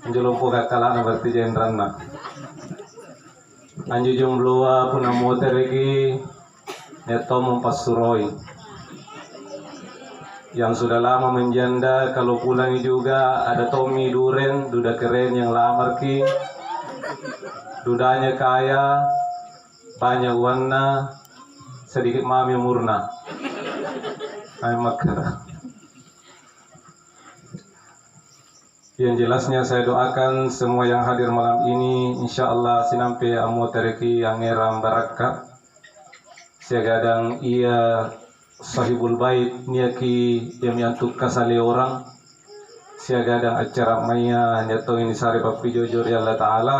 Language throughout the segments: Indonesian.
Anjulumpo kakalana berarti jenranna. Anju jumlua puna moteriki neto mempassuroi. Yang sudah lama menjanda kalau pulang juga ada Tommy Duren, duda keren yang lamar ki. Dudanya kaya, banyak warna, sedikit mami murna. Ay makara. Yang jelasnya saya doakan semua yang hadir malam ini insya Allah sinampe amu tereki angeram baraka. Segadang ia sahibul bait niaki yang yantuk kasali orang. Segadang acara maya nyatong ini sari papi jujur ya Allah Ta'ala.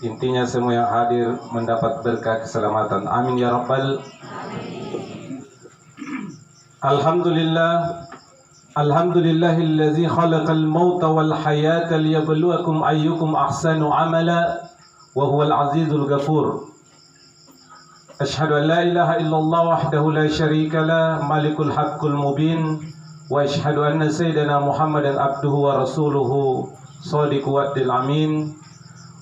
Intinya semua yang hadir mendapat berkah keselamatan. Amin ya Rabbal. Alhamdulillah. Alhamdulillahilladzi khalaqal mauta wal hayata liyabluwakum ayyukum ahsanu amala wa huwal azizul ghafur. Asyhadu an la ilaha illallah wahdahu la syarika la malikul haqqul mubin wa asyhadu anna sayyidina Muhammadan abduhu wa rasuluhu shadiqul wa'dil amin.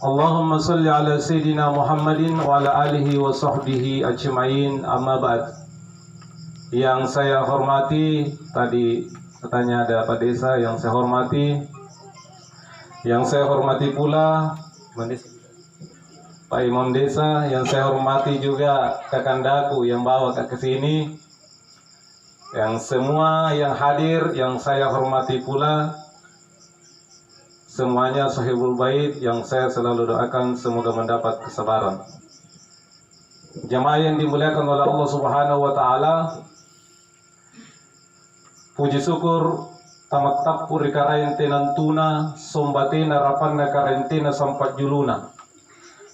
Allahumma salli ala sayyidina Muhammadin wa ala alihi wa sahbihi ajma'in, amma ba'd. Yang saya hormati, tadi katanya ada Pak Desa yang saya hormati. Yang saya hormati pula Pak Imam Desa, yang saya hormati juga Kakandaku yang bawa ke sini. Yang semua yang hadir yang saya hormati pula. Semuanya sahibul bait yang saya selalu doakan semoga mendapat kesabaran. Jamaah yang dimuliakan oleh Allah Subhanahu wa taala. Puji syukur tamat tapur ikarain tenantuna sombatena rapanna karentena sampat juluna.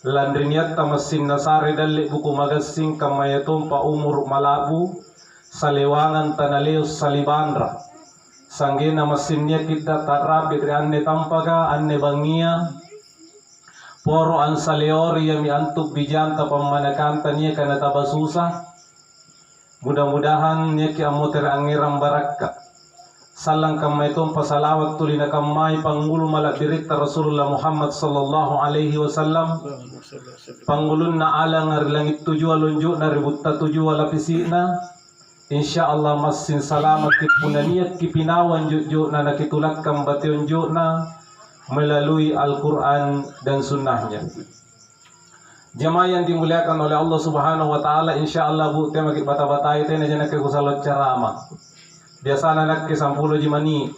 Landriniat tamasin nasare dalle buku magasing kamayatum pa umur malabu salewangan tanaleus salibandra. Sanggena masinnya kita tarabi anne tampaga anne bangia poro an saleori yami antuk bijanta pamanakantanya kana tabasusa. Mudah-mudahan nyeki amoter angiram baraka salang kamay itong pasalawat tuli na kamay pangulo malabirita Rasulullah Muhammad sallallahu alaihi wasallam pangulun na alang langit tuju alunju na ributta tuju alapisina. Insyaallah masin salamat kipunaniat kipinawan juju na nakitulak kang bation ju na melalui Al-Quran dan sunnahnya. Jamaah yang dimuliakan oleh Allah Subhanahu wa taala, insyaallah bu tema bata-batai tena jana ke kusalot carama. Biasana nak ke 10 jimani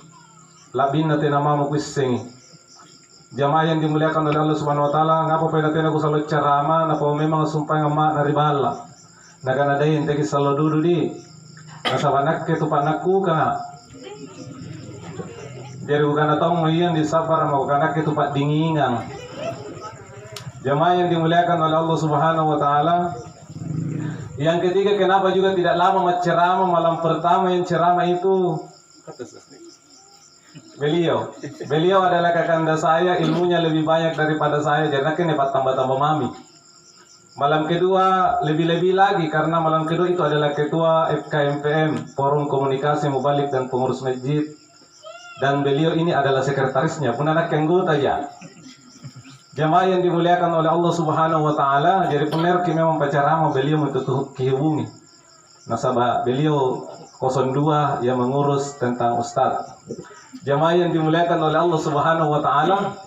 labin na tena mama kuiseng. Jamaah yang dimuliakan oleh Allah Subhanahu wa taala, ngapo pa tena kusalot carama na po memang sumpah ngama na ribala. Naganadayin teki salodudu di. Nasabanak ke tupanakku kana. Jadi bukan atong moyan di sabar mau kana ke tupak dingingang. Jamaah yang dimuliakan oleh Allah Subhanahu wa taala. Yang ketiga, kenapa juga tidak lama menceramah malam pertama yang ceramah itu beliau adalah kakanda saya, ilmunya lebih banyak daripada saya, jadi kan dapat tambah-tambah mami. Malam kedua lebih-lebih lagi karena malam kedua itu adalah ketua FKMPM, Forum Komunikasi Mubalik dan Pengurus Masjid, dan beliau ini adalah sekretarisnya, pun anak anggota ya. Jamaah yang dimuliakan oleh Allah Subhanahu wa taala, jadi penerki memang pacarama beliau untuk dihubungi. Nasabah beliau 02 yang mengurus tentang ustaz. Jamaah yang dimuliakan oleh Allah Subhanahu wa taala,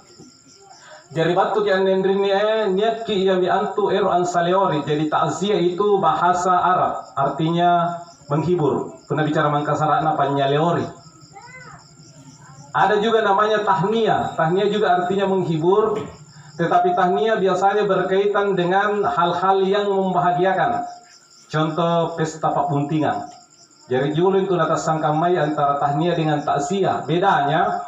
jadi batu yang nendrini niat ki yang diantu an saleori. Jadi takziah itu bahasa Arab, artinya menghibur. Pernah bicara mangkasarana panyaleori. Ada juga namanya tahniah. Tahniah juga artinya menghibur. Tetapi tahniah biasanya berkaitan dengan hal-hal yang membahagiakan. Contoh pesta pabuntingan. Jadi julun itu atas sangkamai antara tahniah dengan takziah. Bedanya,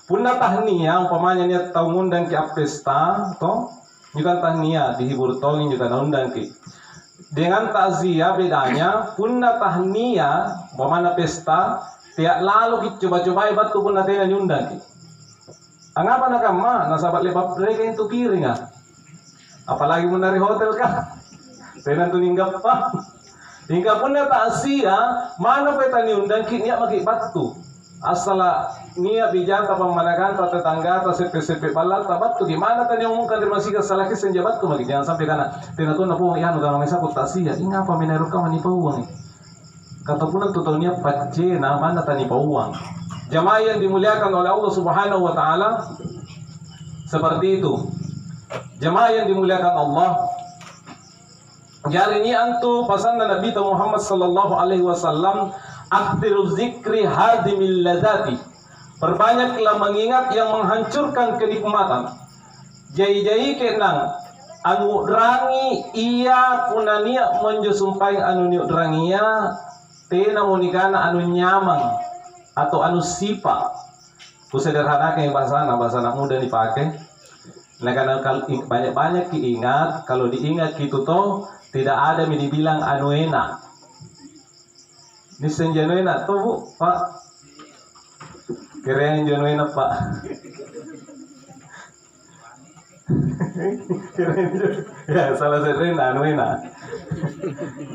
punna tahniah umpamanya niat tau ngundang ke pesta, toh juga tahniah dihibur tongin juga undang ke. Dengan takziah bedanya, punna tahniah umpamanya pesta, tiap lalu kita coba-coba batu punna tena nyundang ke. Angapa nakama nasabat lebab mereka itu kiring ah. Apalagi mun dari hotel kah? Tenan tu ninggap pa. Hingga pun na takziah mana pa tani undang ki niya magi batu. Asala nia bijanta pamanaganta tetangga ta sepe-sepe balal tabat tu gimana tadi umumkan dari masih salaki senjabat tu magi jangan sampai kana tinatun na po iyan udah mesa ko tasia inga pa minaru ka manipa uang katapunan tutunya pacce na mana tani pa uang jamaah yang dimuliakan oleh Allah Subhanahu wa taala seperti itu jamaah yang dimuliakan Allah. Jari ini antu pasan Nabi Muhammad sallallahu alaihi wasallam aktiru zikri hadimil ladati. Perbanyaklah mengingat yang menghancurkan kenikmatan. Jai-jai kenang anu drangi ia punania menjusumpai anu niu drangia tena monikana anu nyamang atau anu sipa. Kusederhana kayak bahasa anak muda dipakai. Nah karena banyak-banyak diingat, kalau diingat gitu toh tidak ada yang dibilang anu enak. Ini senjano enak tuh bu, pak. Keren jano enak pak. Keren ya salah satu anu enak.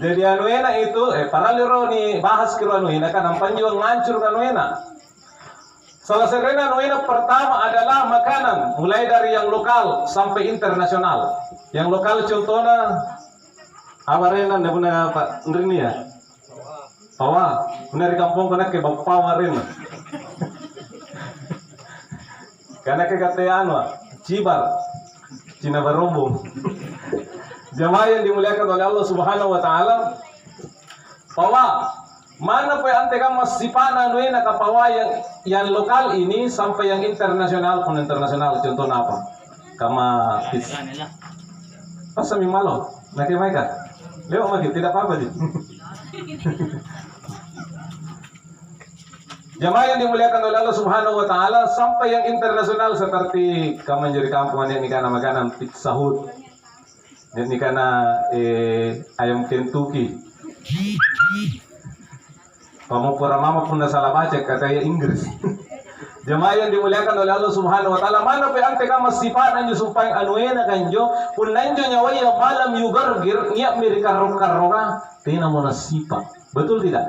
Jadi anu enak itu, para liro nih bahas kira anu enak kan, nampan juga ngancur anu enak. Salah satu anu enak pertama adalah makanan, mulai dari yang lokal sampai internasional. Yang lokal contohnya apa renan na buna Pak Ndrini ya? Pawa, benar di kampung kena ke bawa rena. Karena ke katean Cibar, Cina Barombong. Jamaah yang dimuliakan oleh Allah Subhanahu wa taala. Pawa, mana pe ante kamu sipana nuena ka pawa yang lokal ini sampai yang internasional pun internasional contohnya apa? Kama pasami malo, nak mereka. Lewat lagi, tidak apa-apa sih. Jamaah yang dimuliakan oleh Allah Subhanahu wa taala sampai yang internasional seperti kamu jadi kampungan yang nikana makanan pizza hut. Yang nikana ayam Kentucky. Kamu pura mama pun salah baca katanya Inggris. Jamaah yang dimuliakan oleh Allah Subhanahu wa taala, mana pe ante kama sifat anjo supaya anuena kanjo pun nanjo nyawaya malam yugargir niat mereka roka tina mona sifat. Betul tidak?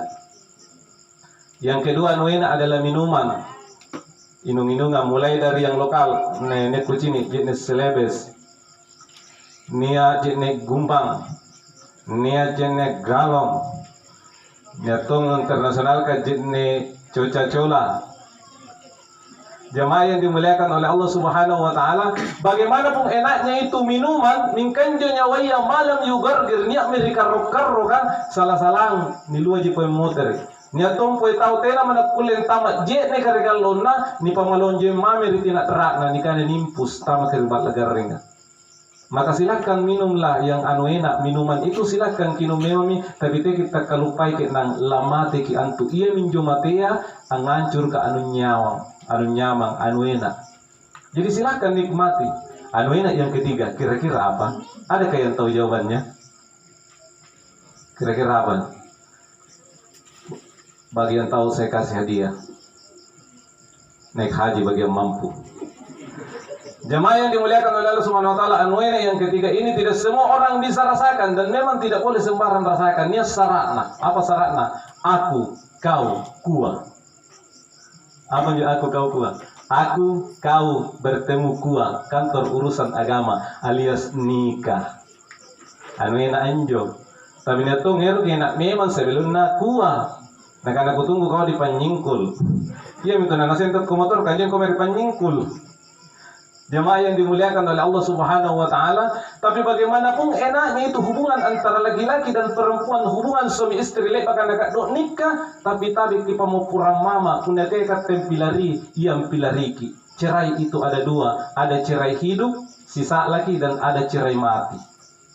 Yang kedua anuena adalah minuman. Inung-inungan mulai dari yang lokal, nenek kucini, jenis selebes. Nia jenis gumbang. Nia jenis galon. Nia tong internasional ka jenis coca-cola. Jamaah yang dimuliakan oleh Allah Subhanahu wa taala, bagaimanapun enaknya itu minuman, mingkanjo nyawaya malam yugargir niat mereka roka salah-salang nilua ji poe motor. Niat tong poe tau tena mana kulen tamat je ne kareka lonna ni pamalonje mame ritina terakna ni kana nimpus tama kerbat lagaringa. Maka silakan minumlah yang anu enak, minuman itu silakan kinum memami, tapi kita kalupai ke nang lamate ki antu ia minjo matea angancur ka anu nyawang. Anu nyamang, anu enak. Jadi silakan nikmati. Anu enak yang ketiga, kira-kira apa? Adakah yang tahu jawabannya? Kira-kira apa? Bagi yang tahu saya kasih hadiah. Naik haji bagi yang mampu. Jamaah yang dimuliakan oleh Allah Subhanahu wa taala, anu enak yang ketiga ini tidak semua orang bisa rasakan dan memang tidak boleh sembarang rasakan. Ini syaratnya. Apa syaratnya? Aku, kau, kuah. Apa yang aku kau kuat? Aku kau bertemu kuat kantor urusan agama alias nikah. Anu enak anjo. Tapi nato ngeru enak memang sebelumnya kuat. Nah karena aku tunggu kau dipanyingkul. Iya minta nasi untuk komotor kanjeng kau dipanyingkul. Jamaah yang dimuliakan oleh Allah Subhanahu wa taala, tapi bagaimanapun enaknya itu hubungan antara laki-laki dan perempuan, hubungan suami istri lepas nak dok nikah, tapi di pamupurang mama punya dekat tempilari yang pilariki. Cerai itu ada dua, ada cerai hidup, sisa laki dan ada cerai mati.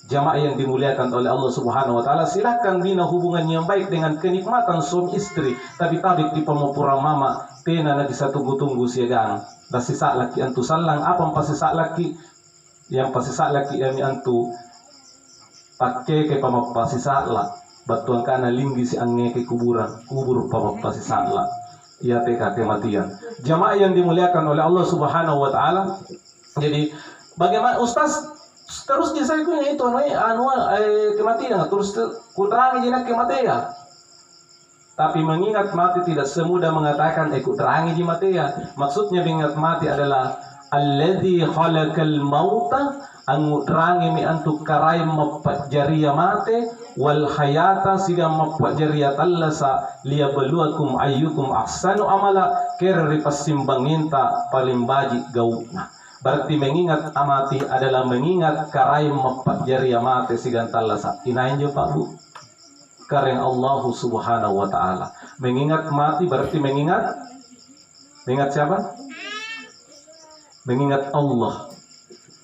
Jamaah yang dimuliakan oleh Allah Subhanahu wa taala, silakan bina hubungan yang baik dengan kenikmatan suami istri, tapi di pamupurang mama tena lagi satu tunggu siagaan. Dan sisa laki antu salang apa pasisa laki yang pasisa laki yang antu pakai ke pamapasisa la batuan kana linggi si ange ke kubur pamapasisa la ia teka kematian. Jamaah yang dimuliakan oleh Allah Subhanahu wa taala, jadi bagaimana Ustaz terus saya punya itu kematian terus kuterangi jenak kematian. Tapi mengingat mati tidak semudah mengatakan ikut terangi di mati ya. Maksudnya mengingat mati adalah alladzi khalaqal mauta angutrangi mi antuk karai mapat jariya mate wal hayata siga mapat jariya tallasa liyabluwakum ayyukum ahsanu amala kerri pasimbanginta paling baji gauna. Berarti mengingat amati adalah mengingat karai mapat jariya mate siga tallasa. Inain jo Pak Bu. Kareng Allah Subhanahu wa taala. Mengingat mati berarti mengingat siapa? Mengingat Allah.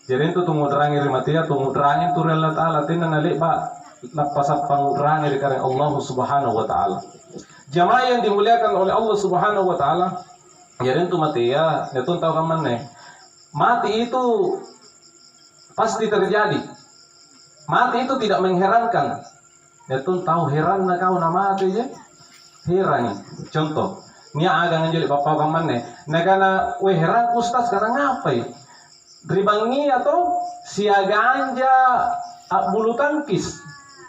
Jadi itu tunggu terangir mati ya, tunggu terangir tu Allah Taala tina nalik pak lapasap pangurangir karena Allah Subhanahu wa taala. Jamaah yang dimuliakan oleh Allah Subhanahu wa taala. Jadi itu mati ya, itu tahu kaman nih. Mati itu pasti terjadi. Mati itu tidak mengherankan. Itu tahu heran nak kau nama mati je. Heran. Contoh, nia agang anjali bapak kaman nih. Negana weh heran ustaz sekarang ngapain? Ribangi atau siaga anja bulu tangkis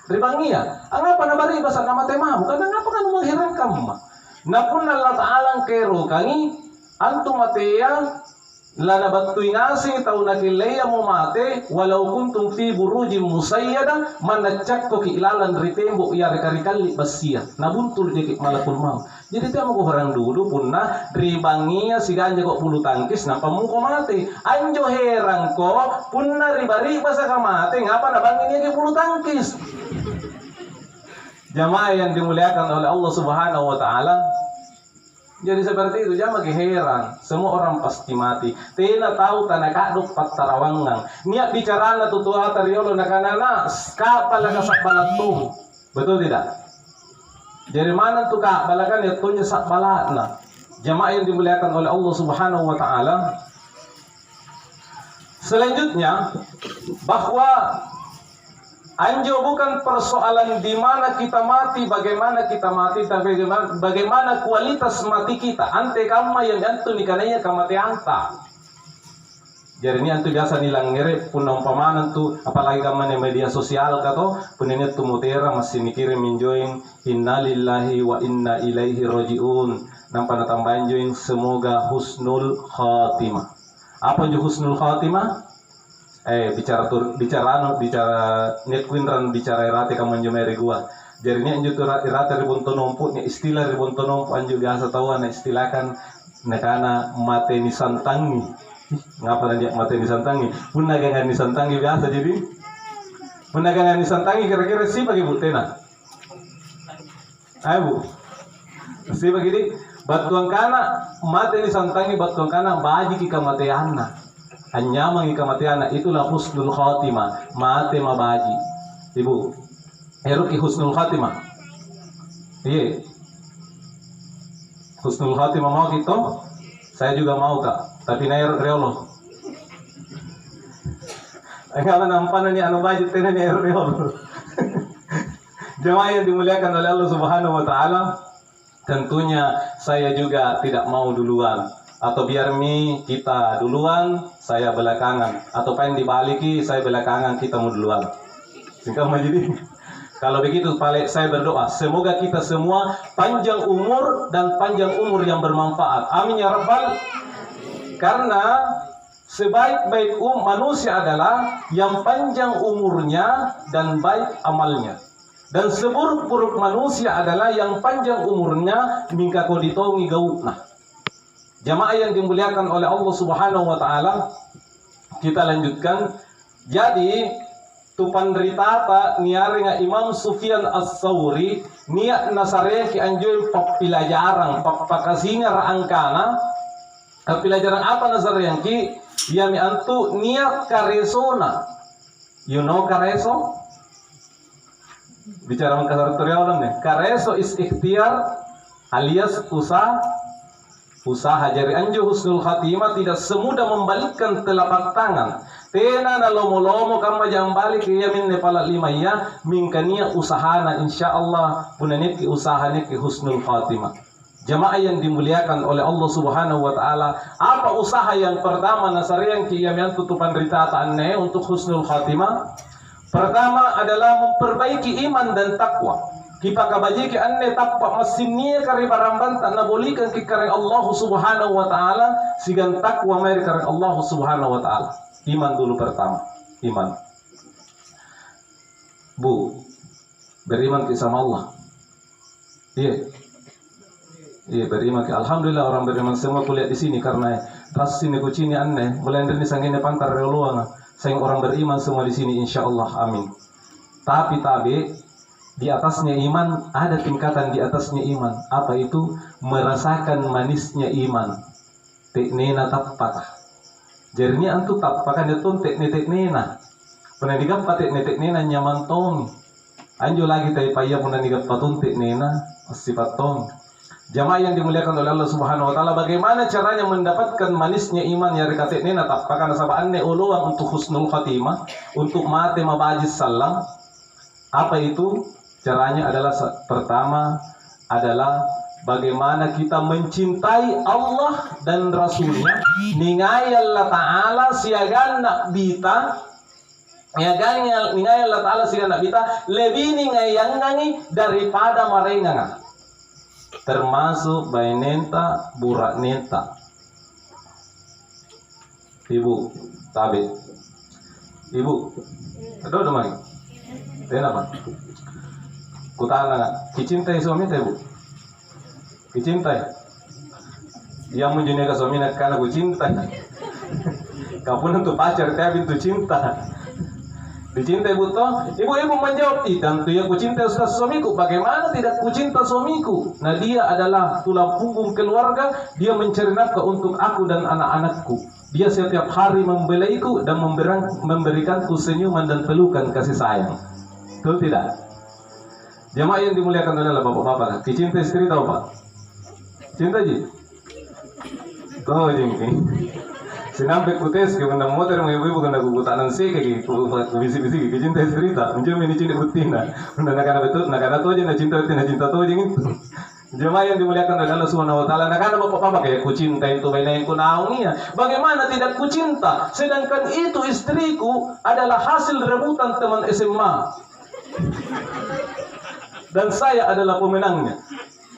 ribangia angapa na bari basa nama tema bukan angapa kan mengheran kamu napun Allah Ta'ala kero kangi antum matea lana battu inasi tau nakileya mo mate walau kuntum fi burujim musayyada manacakko ki ilalan ritembo ya rekari-kali basia nabuntul je malakul maut. Jadi dia mau orang dulu punna ribangia si ganja kok bulu tangkis nampak muko mati. Anjo herang kok punna riba-riba sa kamate ngapa nabanginnya ke bulu tangkis. Jamaah yang dimuliakan oleh Allah Subhanahu wa taala. Jadi seperti itu jangan heran. Semua orang pasti mati. Tina tahu tanah kaduk patarawangang. Niat bicara na tutua tariolo nakanana kapal kasak balatung. Betul tidak? Dari mana tuh kak balakan itu nyesak balakna. Jamaah yang dimuliakan oleh Allah Subhanahu wa taala. Selanjutnya bahwa anjo bukan persoalan di mana kita mati, bagaimana kita mati, tapi bagaimana kualitas mati kita. Ante kama yang antu nikananya kamati anta. Jadi ini antu biasa nilang ngere punang pamanan tu apalagi kaman yang media sosial kato punenya tu mutera masih mikirin minjoin innalillahi wa inna ilaihi rajiun. Nampak natambahin join semoga husnul khatimah. Apa jo husnul khatimah? Bicara netwinran bicara irate kaman jo mere gua. Jadi ini anju tu irate ribun tonompu ni istilah ribun tonompu anju biasa tahu na istilahkan nekana mate ni santangi. Ngapa dia mati disantangi? Pun nagangan disantangi biasa jadi. Pun nagangan disantangi kira-kira si bagi butena. Ayo bu, si bagi di batuang kana mati disantangi batuang kana baji ki kamatiana. Anyamang ki kamatiana itulah husnul khatimah. Mati mabaji. Ibu, eruk ki husnul khatimah. Iya. Husnul khatimah mau gitu? Saya juga mau kak. Tapi nair reolo. Enggak nampan ni anu budget ni nair reolo. Jemaah yang dimuliakan oleh Allah Subhanahu wa taala, tentunya saya juga tidak mau duluan atau biar kita duluan, saya belakangan atau pengen dibaliki saya belakangan kita mau duluan. Singkat majidi. Kalau begitu saya berdoa semoga kita semua panjang umur dan panjang umur yang bermanfaat. Amin ya rabbal. Karena sebaik-baik manusia adalah yang panjang umurnya dan baik amalnya. Dan seburuk-buruk manusia adalah yang panjang umurnya mingka koditongi gautna. Jamaah yang dimuliakan oleh Allah Subhanahu wa taala, kita lanjutkan. Jadi tupan ritata niari nga Imam Sufyan As-Sawri niat nasare ki anjoy papilajarang papakasingar angkana. Pelajaran apa nazar yang ki yami antu niat karesona. You know kareso? Bicara mengkasar tutorial nih. Kareso is ikhtiar alias usaha. Jadi anjo husnul khatimah tidak semudah membalikkan telapak tangan. Tena na lomo-lomo kama jang balik yamin ne pala lima ya mingkania usahana insyaallah punanit ki usahane ki husnul khatimah. Jamaah yang dimuliakan oleh Allah Subhanahu wa taala, apa usaha yang pertama nasarian ki yang tutupan ritataannya untuk husnul khatimah? Pertama adalah memperbaiki iman dan takwa. Kipa kabaji ke anne tappa masinnia kare barambanta na bolikan ki kare Allah Subhanahu wa taala sigan takwa mai kare Allah Subhanahu wa taala. Iman dulu pertama, iman. Bu, beriman ke sama Allah. Iya. Iya, beriman ke alhamdulillah orang beriman semua kuliah di sini karena pas sini kucini anne mulai dari sangine pantar reluang. Sayang orang beriman semua di sini insyaallah amin. Tapi di atasnya iman ada tingkatan di atasnya iman. Apa itu? Merasakan manisnya iman. Teknena tappata. Jerni antu tappakan itu teknena. Pernah digappa teknena nyaman tong. Anjo lagi tay paya pernah digappa tong teknena sifat tong. Jamaah yang dimuliakan oleh Allah Subhanahu wa taala, bagaimana caranya mendapatkan manisnya iman ya teknena tappakan sabaanne uluang untuk husnul khatimah, untuk mate mabajis salam. Apa itu? Caranya adalah pertama adalah bagaimana kita mencintai Allah dan Rasulnya. Ningai Allah Ta'ala siagan nak bita. Ningai Allah Ta'ala siagan nak bita. Lebih ningai yang ngangi daripada marengang. Termasuk bainenta, burak nenta. Ibu, tabe. Ibu, aduh mari. Kenapa? Kutana, kicintai suami teh bu? Kicintai? Dia menjunia ke suami nak karena ku cinta. Kau pun untuk pacar teh bintu cinta. Dicintai bu toh? Ibu-ibu menjawab, tentu ya ku cinta ustaz suamiku. Bagaimana tidak ku cinta suamiku? Nah dia adalah tulang punggung keluarga. Dia mencari nafkah untuk aku dan anak-anakku. Dia setiap hari membelaiku dan memberikanku senyuman dan pelukan kasih sayang. Betul tidak? Jamaah yang dimuliakan oleh Allah bapak-bapak, cinta istri tahu pak? Cinta ji? Tahu jengking. Sinampe kutes ke benda motor mau ibu kena gugutanan sih kayak bisi-bisi cinta istri tak? Mencuri ini cinta betina. Benda nakana betul, nakana tuh aja cinta betina cinta tuh aja gitu. Jemaah yang dimuliakan oleh Allah Subhanahu wa taala, nakana bapak-bapak kayak ku cinta itu benda yang ku naungi ya. Bagaimana tidak ku cinta? Sedangkan itu istriku adalah hasil rebutan teman SMA. Dan saya adalah pemenangnya.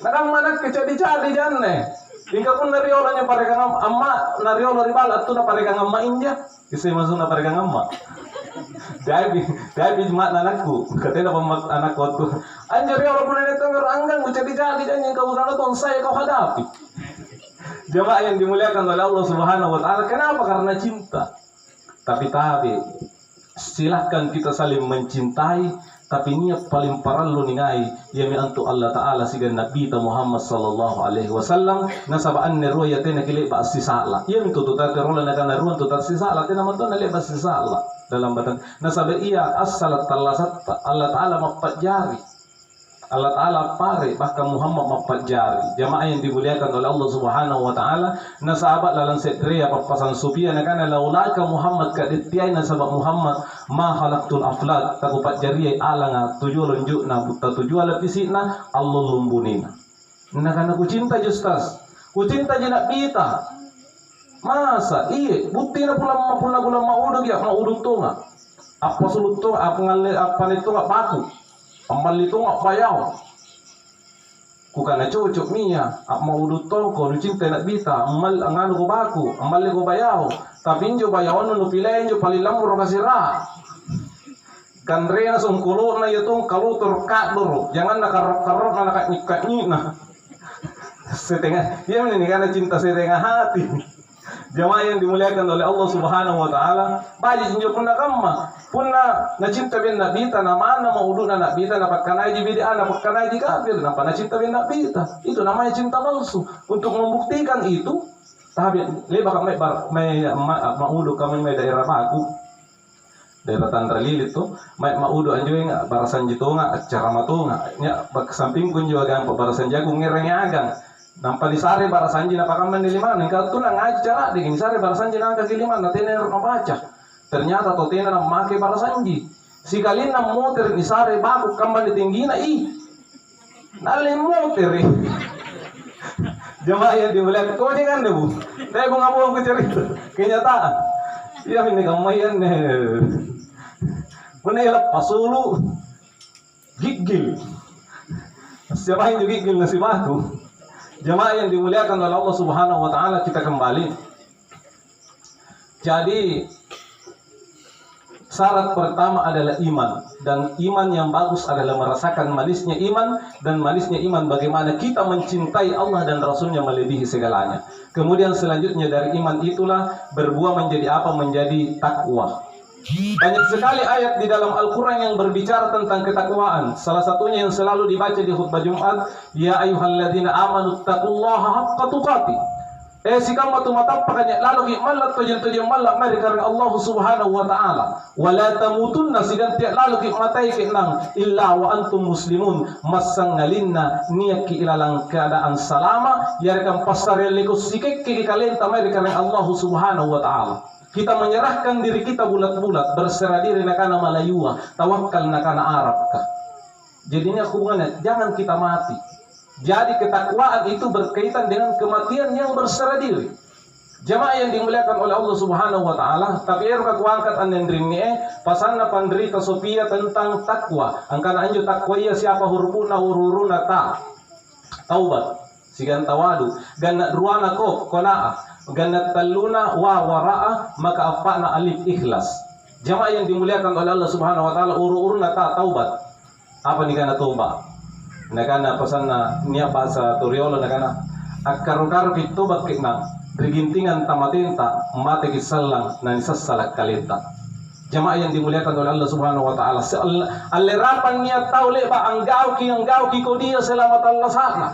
Nakang manak kecadi-cadi janne. Hingga pun nariolanya paregang amma, nariola ribalat tu na paregang amma inja. Kasi masuk na paregang amma. Dahil mak anakku, katanya pemak anakku tu. Anjir riola pun ada tengger anggang kecadi-cadi janne kau bukan tu saya kau hadapi. Jemaah yang dimuliakan oleh Allah Subhanahu wa taala, kenapa? Karena cinta. Tapi silahkan kita saling mencintai. Tapi niat paling parallu ningai yami antu Allah Ta'ala sigan Nabi Muhammad sallallahu alaihi wasallam nasabaan ne ruya tena kile ba sisala yami tututa terola na kana ruan tutat sisala tena manton le ba sisala dalam batan nasabe iya as-salat tallasat Allah Ta'ala mapajari Allah Ta'ala pare bahkan Muhammad mapajari. Jamaah yang dimuliakan oleh Allah Subhanahu wa taala, na sahabat lalang sedria papasan supia na kana laulaka Muhammad kaditiay na sabab Muhammad ma khalaqtul aflak tagupat jari alanga tujuan juk na buta tujuan pisik na Allah lumbunina. Na kana ku cinta justas. Ku cinta jenak bita. Masa iya bukti na pula maudog ya maudog to nga. Apa sulut to apa ngalle apa nito nga baku. Amal itu nggak bayar. Kukana cocok mia, mau udut tongko, nu cinta nak bita, amal nganu ko baku, amal ko bayar. Tapi injo bayawan nu pilih injo paling lamur kasira. Kan rena songkolo na yatong kalau terkat dulu, jangan nak karok na nakat nyina. Setengah, dia ini karena cinta setengah hati. Jamaah yang dimuliakan oleh Allah Subhanahu wa taala, baji injo punna kamma, punna na cinta bin nabita na mana mau udu na nabita na pakkanai di bid'ah na pakkanai di kafir, na pana cinta bin nabita. Itu namanya cinta palsu. Untuk membuktikan itu, tapi leba kami maudu kami mai daerah baku. Daerah Tandra Lilit tu, maudu anjo nga barasan jitonga acara matonga, nya samping kun juga gang barasan jagung ngerengnya agang. Nampak di sare barasanji na pakaman di lima, nengkau tu nang ngaji cara di sare barasanji nang kaki lima, nanti nenek baca. Ternyata tu tener memakai barasanji. Si kalian nam motor di sare baku kembali tinggi na nale motor. Jemaah yang dimuliakan kau jangan deh bu. Saya bu ngamu aku cerita kenyataan. Iya ini kamayan nih. Bener lepas dulu gigil. Siapa yang juga gil nasibaku? Jamaah yang dimuliakan oleh Allah Subhanahu wa taala, kita kembali. Jadi syarat pertama adalah iman, dan iman yang bagus adalah merasakan manisnya iman, dan manisnya iman bagaimana kita mencintai Allah dan Rasulnya melebihi segalanya. Kemudian selanjutnya dari iman itulah berbuah menjadi apa? Menjadi takwa. Banyak sekali ayat di dalam Al-Quran yang berbicara tentang ketakwaan. Salah satunya yang selalu dibaca di khutbah Jumat, ya ayyuhalladzina amanu taqullaha haqqa tuqatih. Sikam matu matap pakanya lalu malat tojeng malak mari karena Allah Subhanahu wa taala. Wala tamutunna sigan tiak lalu matai nang illa wa antum muslimun. Masang ngalinna niat ki ilalang keadaan salama yarkan pasar likus sikek ki kalian tamai karena Allah Subhanahu wa taala. Kita menyerahkan diri kita bulat-bulat, berserah diri nakana Malayua, tawakal nakana Arab kah. Jadinya hubungannya jangan kita mati. Jadi ketakwaan itu berkaitan dengan kematian yang berserah diri. Jamaah yang dimuliakan oleh Allah Subhanahu wa taala, tapi erka kuangkat anendrinnie pasanna pandrita Sofia tentang takwa. Angkana anjo takwa ia siapa hurufuna ururuna ta. Taubat, sigan tawadu, ganna ruana ko qanaah. Ganat taluna wa wara'a maka afana alif ikhlas. Jamaah yang dimuliakan oleh Allah Subhanahu wa taala, uru-uruna ta taubat. Apa ni kana taubat? Nakana pasanna nia bahasa Toriolo nakana akkaru-karu kitobat kina rigintingan tamatinta mate kisallang nan sassalak kalita. Jamaah yang dimuliakan oleh Allah Subhanahu wa taala, alerapan nia taule ba anggau ki ko dia selamat Allah sana.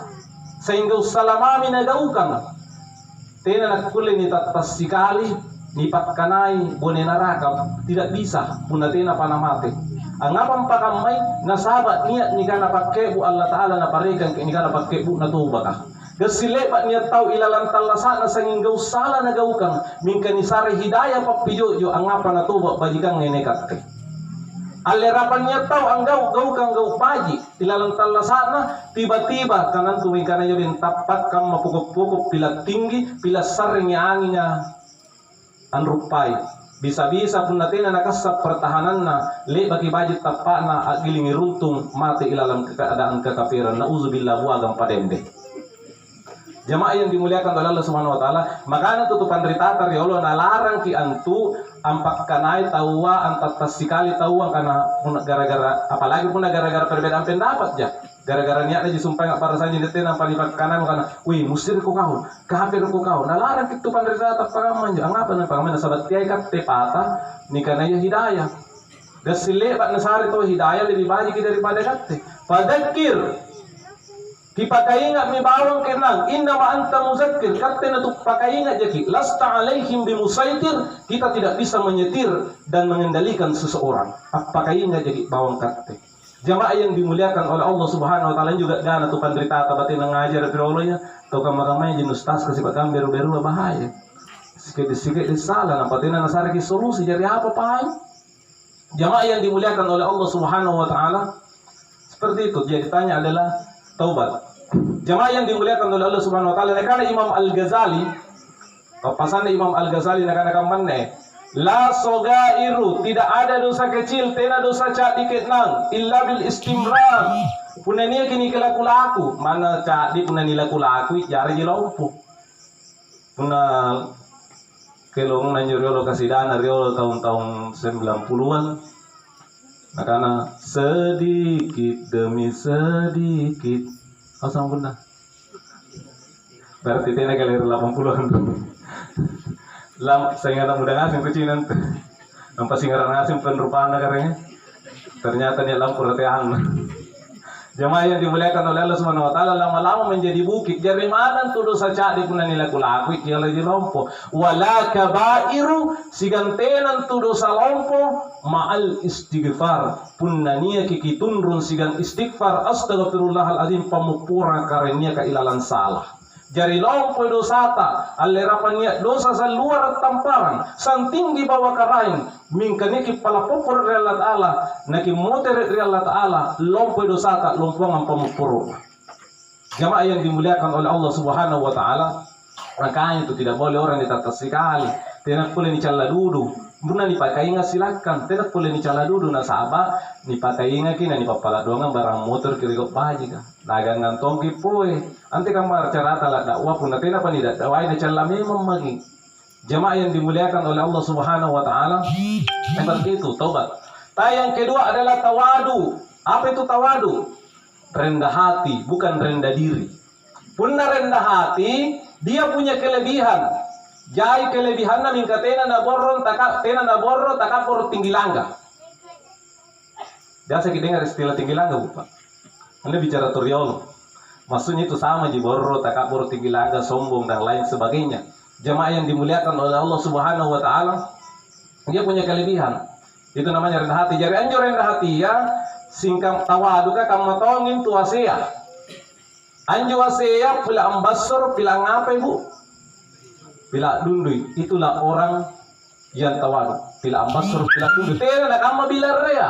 Sehingga salamami nagaukan. Tena nakule ni tatas sikali ni patkanai bone naraka tidak bisa puna tena panamate. Angapang pakamay nasabat niya ni kana pakkebu Allah taala na paregan ni kana pakkebu na tuba ka. Gasile pa niya tau ilalang talasa na sanginggaw sala na gaukang mingka ni sare hidayah papijojo angapa na tuba bajigang nenekat ke. Alerapan niya tau ang gaukang baji ilalang talasana tiba-tiba kanan tuwing kanan yung tapat kang mapukuk-pukuk pila tinggi pila saring angin niya anrupay bisa-bisa pun natin na nakasap pertahanan na le bagi baji tapat na agiling runtung mati ilalang keadaan kekafiran nauzubillah buagang padende. Jamaah yang dimuliakan oleh Allah Subhanahu wa taala, makanya tutupan ritatar ya Allah nalarang ki antu ampak kanai tawa antat sikali tawa karena gara-gara apalagi pun gara-gara perbedaan pendapat ya. Gara-gara niat aja sumpah enggak para saja dete nang palipat kanan karena wih musir ko kau, kafir ko kau. Nalarang ki tupan ritatar pagaman jo angapa na pagaman sabat tiay kat tepata ni kana ya hidayah. Gasile bat nasari to hidayah lebih banyak daripada katte. Fadzakir dipakaingat mi bawang kenang inna ma anta muzakkir katte na tu pakaingat jaki lasta alaihim bimusaitir kita tidak bisa menyetir dan mengendalikan seseorang pakaingat jaki bawang katte. Jamaah yang dimuliakan oleh Allah Subhanahu wa taala juga dana tu pandrita tabatin ngajar Allah ya to kamay jinus tas kasi pakam beru-beru bahaya sikit salah nampatina nasari ki solusi jadi apa pai. Jamaah yang dimuliakan oleh Allah Subhanahu wa taala seperti itu. Jadi tanya adalah taubat. Jamaah yang dimuliakan oleh Allah Subhanahu wa taala, karena Imam Al-Ghazali, papasan Imam Al-Ghazali nakana manne, la sogairu, tidak ada dosa kecil, tena dosa cak dikit nang, illa bil istimrar. Punania kini kelaku-laku, mana cak di punani laku-laku, jari jilaupu. Puna kelong nanjuriolo kasidana riolo tahun-tahun 90-an. Nakana sedikit demi sedikit. Oh sampun dah. Berarti tena galer 80-an. Saya nggak mudah ngasih kucinan. Nampak singaran ngasih penrupaan negaranya. Ternyata dia lampu ratean. Jamaah yang dimuliakan oleh Allah Subhanahu wa taala, lama-lama menjadi bukit. Jadi mana tuh dosa cak di punan nila kulaku dia lagi lompo. Wala kabairu sigantenan tuh dosa lompo ma'al istighfar. Punnania kikitunrun sigan istighfar astaghfirullahaladzim pamupura karenia ka ilalan salah. Jari lompo dosata allerapannya dosa sa luar tamparan san tinggi bawa karain mingkani ki pala popor Allah taala naki moter Allah taala lompo dosata lompongan pamupuru. Jamaah yang dimuliakan oleh Allah Subhanahu wa taala, makanya itu tidak boleh orang ditata sekali tenak boleh ni cala dudu. Buna ni pakai ingat silakan, tenak boleh ni cala dudu na saba ni pakai ingat kina ni papala doangan barang motor kiri kok baji ka. Dagang ngantong ki poe. Ante kamar carata la dakwah pun tena pa ni dakwah ni cala memang magi. Jamaah yang dimuliakan oleh Allah Subhanahu wa taala, seperti itu taubat. Yang kedua adalah tawadu. Apa itu tawadu? Rendah hati, bukan rendah diri. Punna rendah hati, dia punya kelebihan. Jai kelebihan na mingka tena na borron takapor tinggi langga. Biasa kita dengar istilah tinggi langga, Bapak. Anda bicara toriolo. Maksudnya itu sama di borro, takapor tinggi langga, sombong dan lain sebagainya. Jamaah yang dimuliakan oleh Allah Subhanahu wa taala, dia punya kelebihan. Itu namanya rendah hati. Jadi anjur rendah hati ya, singkang tawadu ka kamu tongin tu asia. Anju asia pila ambasor pila ngape Bu? Pila dundui. Itulah orang yang tawadu. Pila ambasor pila dundui. Tena nak amma bilarrea.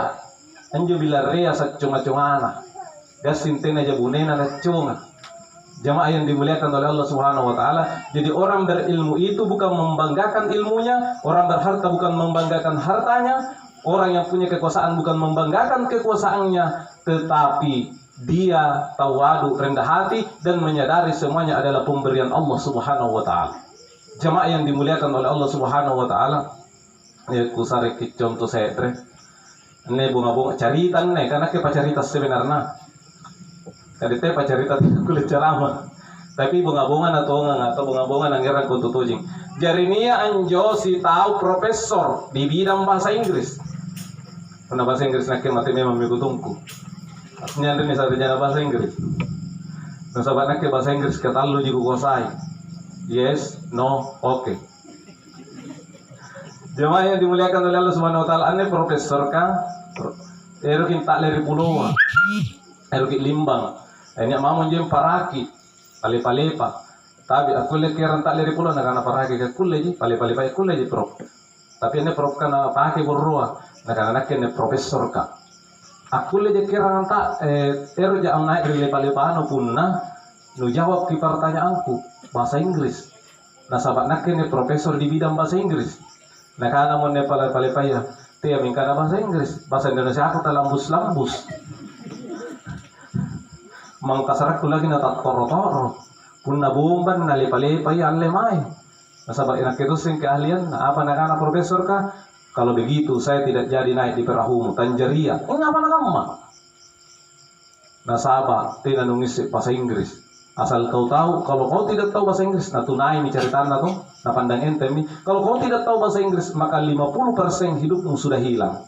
Anju bilarrea sa cunga-cungana. Gasin tena jabunena na cunga. Jamaah yang dimuliakan oleh Allah Subhanahu wa taala. Jadi orang berilmu itu bukan membanggakan ilmunya, orang berharta bukan membanggakan hartanya, orang yang punya kekuasaan bukan membanggakan kekuasaannya, tetapi dia tawadu, rendah hati dan menyadari semuanya adalah pemberian Allah Subhanahu wa taala. Jamaah yang dimuliakan oleh Allah Subhanahu wa taala. Ya kusare contoh saya tre. Ne bunga-bunga cerita ne karena ke pacarita sebenarnya. Kadi teh pacarita kulit ceramah. Tapi bunga-bunga atau bunga-bunga nanggeran ko tutujing. Jarinia anjo si tahu profesor di bidang bahasa Inggris. Pernah bahasa Inggris nak mati memang mikutungku. Aslinya ini sarjana bahasa Inggris. Nah sahabat nak bahasa Inggris ketalu jiku kosai. Yes, no, okay. Jemaah yang dimuliakan oleh Allah Subhanahu wa taala, ane profesor kan erokin tak leri puloa. Erokin limbang. Ini mau jem paraki, pale-palepa. Tapi aku lekiran tak leri pulau nak paraki ke kulle ji, pale-palepa kulle ji prof. Tapi ini prof kan pakai borroa, nak ini profesor ka. Aku le kiran tak ero ja naik dari pale-palepa anu punna, nu jawab ki pertanyaanku bahasa Inggris. Nah sahabat nak ini profesor di bidang bahasa Inggris. Nak ana mon ne pale-palepa ya, dia mingkana bahasa Inggris, bahasa Indonesia aku tak lambus-lambus. Mangkasarak lagi na toro-toro punna bomban na lepa-lepa ya alle mai. Nasabak enak itu sing keahlian apa nak profesor kah? Kalau begitu saya tidak jadi naik di perahumu Tanjaria. Ngapa nak amma? Nasaba tidak nungis bahasa Inggris. Asal kau tahu, kalau kau tidak tahu bahasa Inggris, nah tunai mi cari tanda tuh, nah pandang ente mi. Kalau kau tidak tahu bahasa Inggris, maka 50% hidupmu sudah hilang.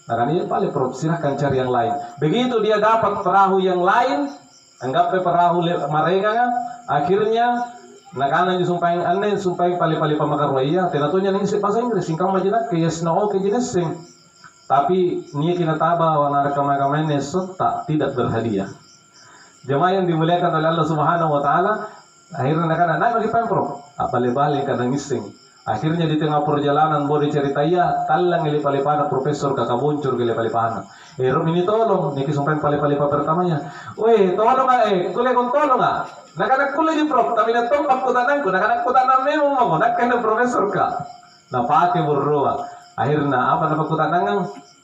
Nah kan ini paling silahkan cari yang lain. Begitu dia dapat perahu yang lain, anggap perahu mereka kan, akhirnya nak kanan disumpahin aneh, sumpahin paling pamakarwaya. Tenatunya nih bahasa Inggris, singkang majinak ke yes no ke jenis sing. Tapi nih kita taba warna kamar-kamar tak tidak berhadiah. Jemaah yang dimuliakan oleh Allah Subhanahu wa taala, akhirnya nak kanan naik lagi pemprov, balik kadang ngising. Akhirnya di tengah perjalanan boleh cerita ya, talang pale-pale profesor kakak boncor pale-pale. Rom ini tolong, niki sumpahin pale-pale pertamanya. Weh, tolong kule kon tolong nak kule di prof, tapi nak tompak kutananku, nak kutanang memang mau, nak kena profesor ka. Nah pakai berdoa. Akhirnya apa nama kutanangan?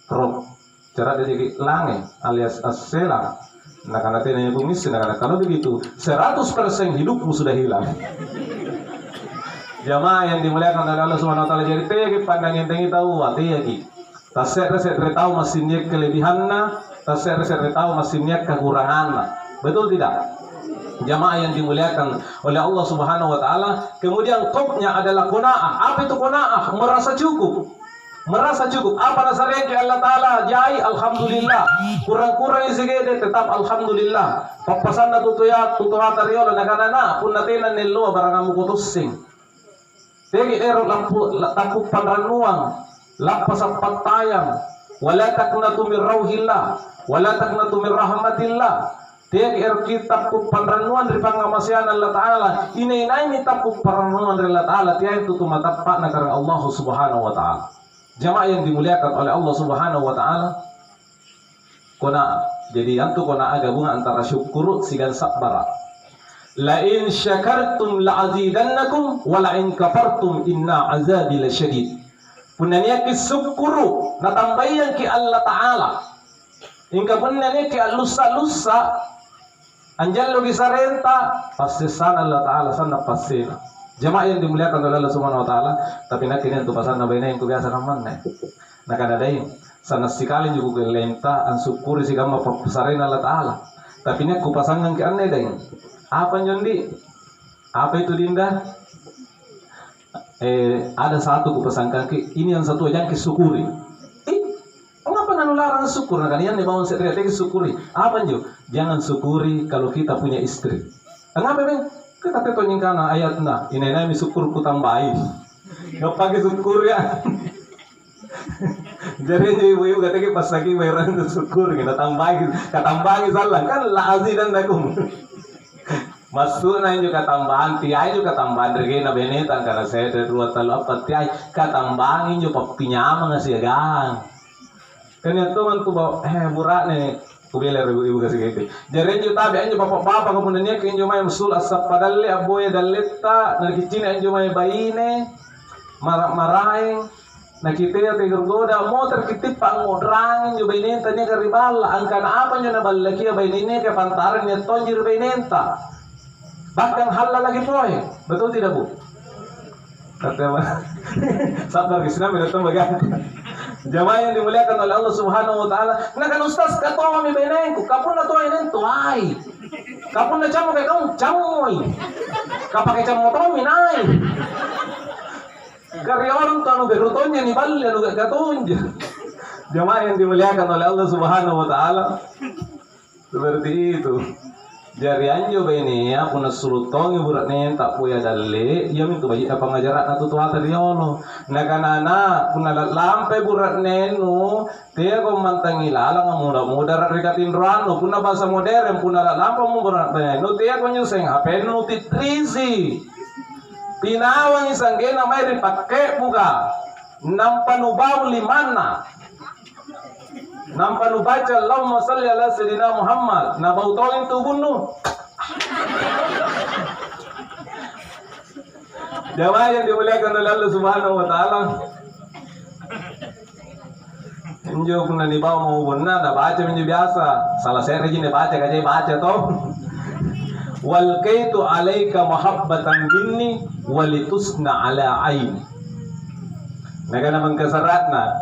Prof. Cara dia lange alias selang. Nak tanya bumisi, nak kalau begitu 100% hidupmu sudah hilang. Jamaah yang dimuliakan oleh Allah Subhanahu wa taala, jadi teh pandang enteng tahu ati lagi. Tasek tahu mesinnya kelebihanna, tasek tahu mesinnya kekuranganna. Betul tidak? Jamaah yang dimuliakan oleh Allah Subhanahu wa taala, kemudian topnya adalah qanaah. Apa itu qanaah? Merasa cukup. Merasa cukup. Apa dasarnya ke Allah taala? Jai alhamdulillah. Kurang-kurang segede tetap alhamdulillah. Papasan na tutuya tariolo naganana pun natena nelo barangamu kutusing. Tegi ero lampu tampuk panranuang, lapas apat tayang, wala taknatu min rauhillah, wala taknatu min rahmatillah. Tegi ero kitab panranuang dari pangamasian Allah Ta'ala, ini tapuk panranuang dari Allah Ta'ala, tiada itu matapak na karena Allah Subhanahu wa Ta'ala. Jamaah yang dimuliakan oleh Allah Subhanahu wa Ta'ala, kona, jadi antu kona gabungan antara syukur sigan sabara. La in syakartum la azidannakum wa la in kafartum inna azabi lasyadid. Punanya ki syukuru natambayan ki Allah Ta'ala. Ingka punanya ki alusa-lusa anjal logi sarenta pasti sana Allah Ta'ala sana pasti. Jemaah yang dimuliakan oleh Allah Subhanahu wa taala, tapi nak kini untuk pasal nabi yang biasa kaman nak ada daing sana sekali juga gelenta an syukuri si gamma pasarin Allah Ta'ala. Tapi ini kupasangan ke aneh daing. Apa nyondi? Apa itu Dinda? Ada satu kupasangkan ke ini yang satu yang kesyukuri. Mengapa nanu larang syukur? Nah kalian dibangun sekretari syukuri. Apa njo? Jangan syukuri kalau kita punya istri. Kenapa bang? Kita tetonying kana ayat na. Ini nami syukur ku tambahin. Gak pakai syukur ya. Jadi ibu-ibu katanya pas lagi bayaran itu syukur kita tambahin salah kan lazi dan dakum. Masuk na juga tambahan tiai juga tambahan regena benetan karena saya dari dua talo apa tiai katambangin juga pinyama ngasih gang. Kan itu man ku bawa burak nih ku bela ibu kasih gitu. Jadi juga tabi anjo bapak kemudian ke anjo may musul asap padalle aboya daleta nagkicina anjo may baine maraing nakita ya tergoda motor kitip pangodrangin jo bainenta niya karibala ang kana apa nyo nabalaki ya bainene ke pantaran niya tonjir bainenta. Bahkan halal lagi poy. Betul tidak Bu? Kata sabar kisna minatong bagante. Jamaah yang dimuliakan oleh Allah Subhanahu wa taala. Nah kan ustaz kato kami benengku, kapun na to inen tuai. Kapun na camo kay kamu camoy. Kapake camo to minay. Karyawan to anu berutonnya ni balle anu gatonja. Jamaah yang dimuliakan oleh Allah Subhanahu wa taala. Seperti itu. Jari anjo bene ya puna surutong iburat nen tak puya dalle iya mintu bayi apa ngajaran atu tua teriolo nakanana puna lampe burat nenu dia ko mantangi lalang muda rekatin rano puna bahasa modern puna lampe mu burat nenu dia ko nyuseng apa nu titrisi pinawang isang gena may ripake buka nampanubau limana nampak baca Allahumma salli ala sayyidina Muhammad na bautongin tubun no. Jamaah yang dimuliakan oleh Allah Subhanahu wa taala. Injo kuna ni bawa mau bunna na baca minjo biasa. Salah saya rejine baca kajai baca toh. Wal kaitu alaika mahabbatan minni walitusna ala aini. Naga naman kasaratna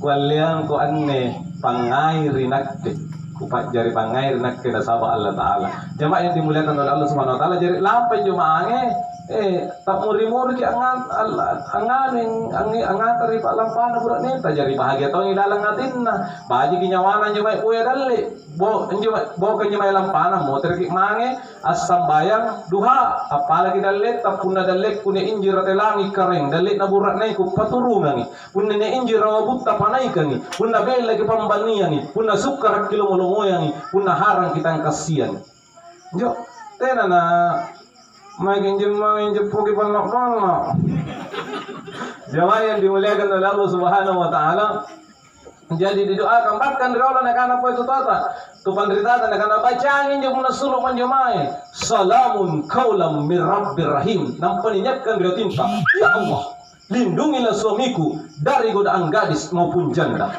kualiang ko anne pangairi nakte kupat jari pangairi nakte da saba Allah Ta'ala. Jamaah yang dimuliakan oleh Allah Subhanahu wa taala jari lampai jamaah tak muri-muri ki angan tari pak lampana burak neta jari bahagia tong ilalang atinna baji kinyawana jamaah kuya dalle bo ka jamaah lampana mo terki mange asam bayang duha apalagi dalle tapuna dalle kune injir telangi kareng dalle na burak nai ku paturungan punne ne injir rawabutta panai kangi punna bel lagi pambanian punna sukar kilo molomoyang punna harang kita kasihan jo tena na makin pogi panak. Jamaah yang dimuliakan oleh Allah Subhanahu wa taala. Jadi didoakan bahkan dari Allah nak apa itu tata. Tu penderitaan nak bacaan injo mun suluk manjamae. Salamun qaulam mir rabbir rahim. Nampan ingatkan dia tinta. Ya Allah, lindungilah suamiku dari godaan gadis maupun janda.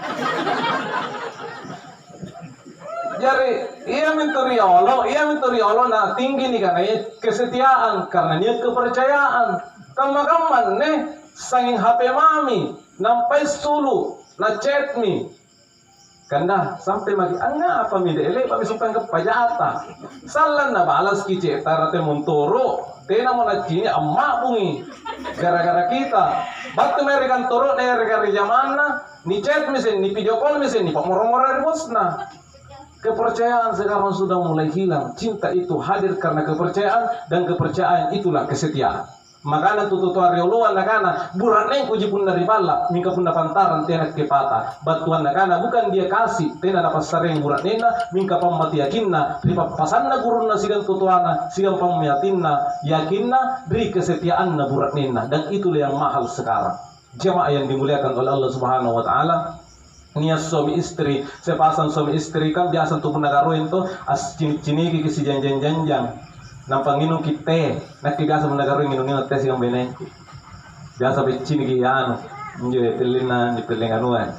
Jadi ia menteri Allah na tinggi nih karena kesetiaan karena dia kepercayaan kamaman nih sanging HP mami nampai sulu na chat mi kanda sampai magi anga apa mi dele pa mi sumpang kepajata salan na balas kice tarate montoro tena mo na cini amma bungi gara-gara kita batu merikan toro na gara-gara zamana ni chat mesin ni video call mesin ni pamoro-moro bosna. Kepercayaan sekarang sudah mulai hilang. Cinta itu hadir karena kepercayaan dan kepercayaan itulah kesetiaan. Makanya tututuan rioluan nakana burat neng puji pun dari bala mingka pun pantaran tenak kepata batuan nakana bukan dia kasih tena dapat sareng burat nena mingka pamati yakinna riba pasanna gurunna sigan tutuana sigan pamyatinna yakinna beri kesetiaan na burat nena dan itulah yang mahal sekarang. Jemaah yang dimuliakan oleh Allah Subhanahu wa taala. Niat suami istri, sepasang suami istri kan biasa untuk menagaruin tuh as cini-cini kisi janjang-janjang. Nampanginong kita, nakibiasa mo nagaroon nginong teh sigang benen. Biasa becini giyano, injo pelin na di pelin anuan.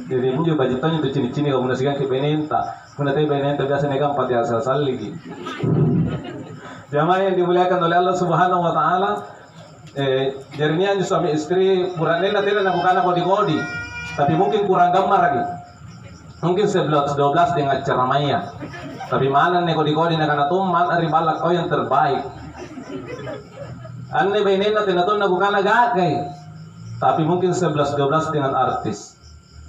Jadi injo bajitonyo tu cini-cini kalau muna sigang ke benenta, muna teh benenta biasa negang pati asal-asal lagi. Jamaah yang dimuliakan oleh Allah Subhanahu Wa Taala, jadinya suami istri buranena tidak nakukan kodi-kodi, tapi mungkin kurang gambar lagi. Mungkin 11-12 dengan ceramahnya. Tapi mana nih kodi-kodi nak kena tuman ari balak kau yang terbaik. Anne benena tinatun nakukan gagay. Tapi mungkin 11-12 dengan artis.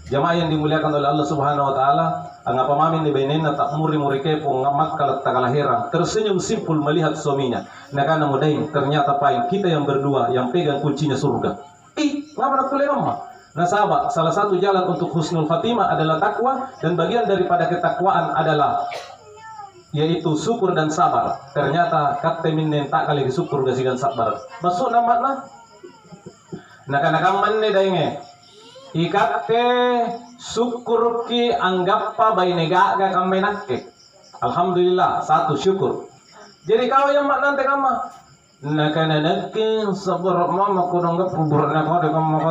Jamaah yang dimuliakan oleh Allah Subhanahu Wa Taala, ang pamamin ni benena tak muri-muri kepo ngamak kalat takalahiran. Tersenyum simpul melihat suaminya. Nakana mudain ternyata paling kita yang berdua yang pegang kuncinya surga. Ngapa nak boleh mah? Nah sahabat, salah satu jalan untuk husnul khatimah adalah takwa, dan bagian daripada ketakwaan adalah yaitu syukur dan sabar. Ternyata kata minen tak kali syukur gasigan sabar. Masuk nama na? Nakanakan manne dainge. Ikatte syukur ki anggap pa bay nega ga kamenakke. Alhamdulillah, satu syukur. Jadi kau yang mak nanti kama. Nakananakke sabar mama kunong gak puburna ko de kama ko.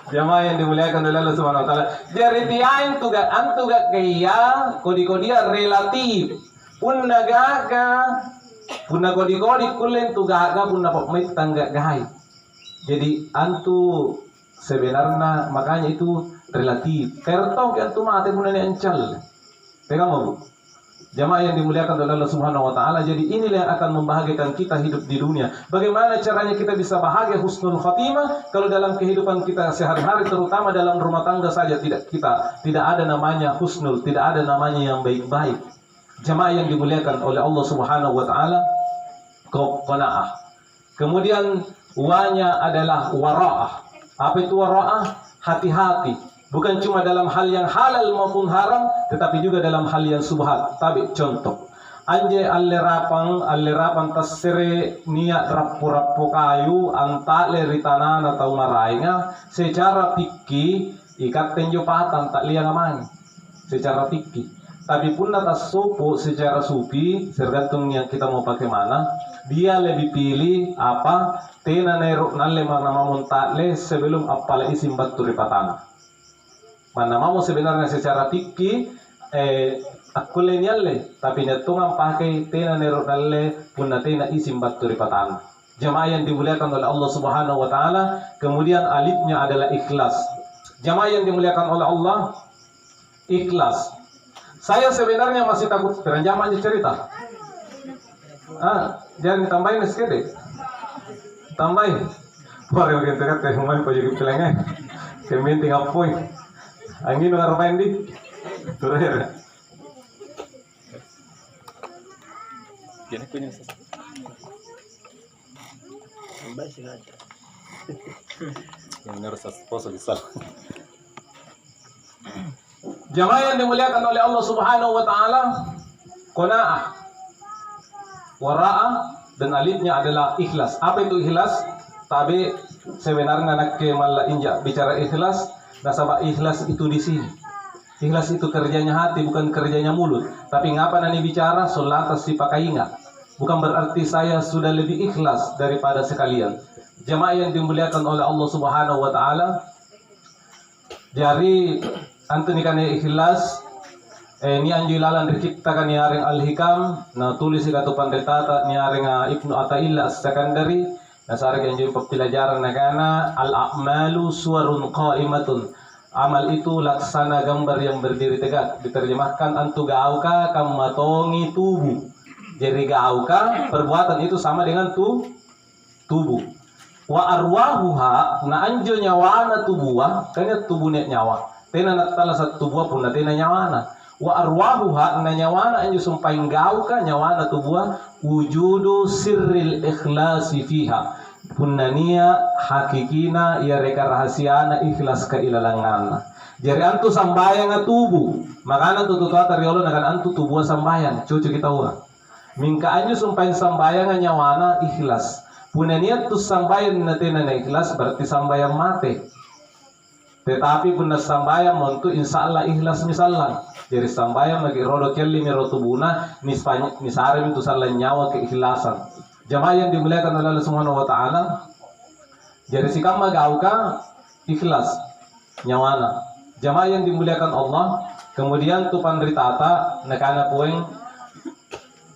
Jamaah yang dimuliakan oleh Allah Subhanahu Wa Taala. Jadi tiain tuga antuga kaya kodi-kodia relatif. Punna gaga, punna kodi-kodi kulen tuga gaga punna pokmait tangga gahai. Jadi antu sebenarnya makanya itu relatif. Kertong ke antu mate punna ni ancal. Pegang mau. Jamaah yang dimuliakan oleh Allah Subhanahu Wa Taala. Jadi inilah yang akan membahagiakan kita hidup di dunia. Bagaimana caranya kita bisa bahagia husnul khatimah kalau dalam kehidupan kita sehari-hari, terutama dalam rumah tangga saja tidak ada namanya husnul, tidak ada namanya yang baik-baik. Jamaah yang dimuliakan oleh Allah Subhanahu Wa Taala, qanaah. Kemudian wanya adalah wara'ah. Apa itu wara'ah? Hati-hati. Bukan cuma dalam hal yang halal maupun haram, tetapi juga dalam hal yang subhat. Tapi contoh, anje allerapan tasere niat rapu-rapu kayu antale ritanan atau marainga secara fikih ikat tenjo patan tak liang amang secara fikih. Tapi pun atas sopo secara sufi, tergantung yang kita mau pakai mana, dia lebih pilih apa tena nerok nalle mana mamun takle sebelum apala isim batu ripatana. Mana mau sebenarnya secara fikih aku lenyalle, tapi nyatungan pakai tena nerok nalle punna tena isim batu ripatana. Jamaah yang dimuliakan oleh Allah Subhanahu Wa Taala. Kemudian alifnya adalah ikhlas. Jamaah yang dimuliakan oleh Allah, ikhlas. Saya sebenarnya masih takut peranjaman cerita. Jangan ditambahin sedikit. Tambahin. Boleh mungkin dekat teh main pojok pelengnya. Keminting apoy. Angin ngarpain di. Terakhir. Jadi punya tambah sengaja. Yang harus poso bisa. Jamaah yang dimuliakan oleh Allah Subhanahu Wa Taala, qanaah, wara'ah, dan alifnya adalah ikhlas. Apa itu ikhlas? Tapi sebenarnya nak malah injak bicara ikhlas, nasabah ikhlas itu di sini. Ikhlas itu kerjanya hati, bukan kerjanya mulut. Tapi ngapa nani bicara solatas si pakai ingat. Bukan berarti saya sudah lebih ikhlas daripada sekalian. Jamaah yang dimuliakan oleh Allah Subhanahu Wa Taala, jadi antuni kan ikhlas ni anjulalan diciptakan yaring al-hikam na tulis ikatu pandetata ni yaring Ibnu Athaillah As-Sakandari na sarag anjul pelajaran nagana al-a'malu suwarun qa'imatun. Amal itu laksana gambar yang berdiri tegak. Diterjemahkan antu gauka kamatongi tubuh. Jadi gauka perbuatan itu sama dengan tubuh. Wa arwahuha na anjo nyawana tubuh kanya tubuhnya nyawa. Tena natala sa tubuh pun na tena nyawana. Wa arwahuha na nyawana anjo sumpaing gauka nyawana tubuh wujudu sirril ikhlasi fiha. Punania hakikina ya reka rahasiana ikhlas ka ilalangana. Jadi antu sambayang nga tubuh. Makana tututua tariolo nakan antu tubuh sambayang. Cucu kita ura. Mingka anjo sumpaing sambayang nga nyawana ikhlas. Punania tu sambayang na tena na ikhlas berarti sambayang mate. Tetapi pun sambayang montu insya Allah ikhlas misalnya. Jadi sambayang lagi rodo kelli mero tubuna nisarem itu salah nyawa keikhlasan. Jamaah yang dimuliakan oleh Allah Subhanahu wa taala. Jadi sikam magauka ikhlas nyawana. Jamaah yang dimuliakan Allah, kemudian tu pandritata nakana pueng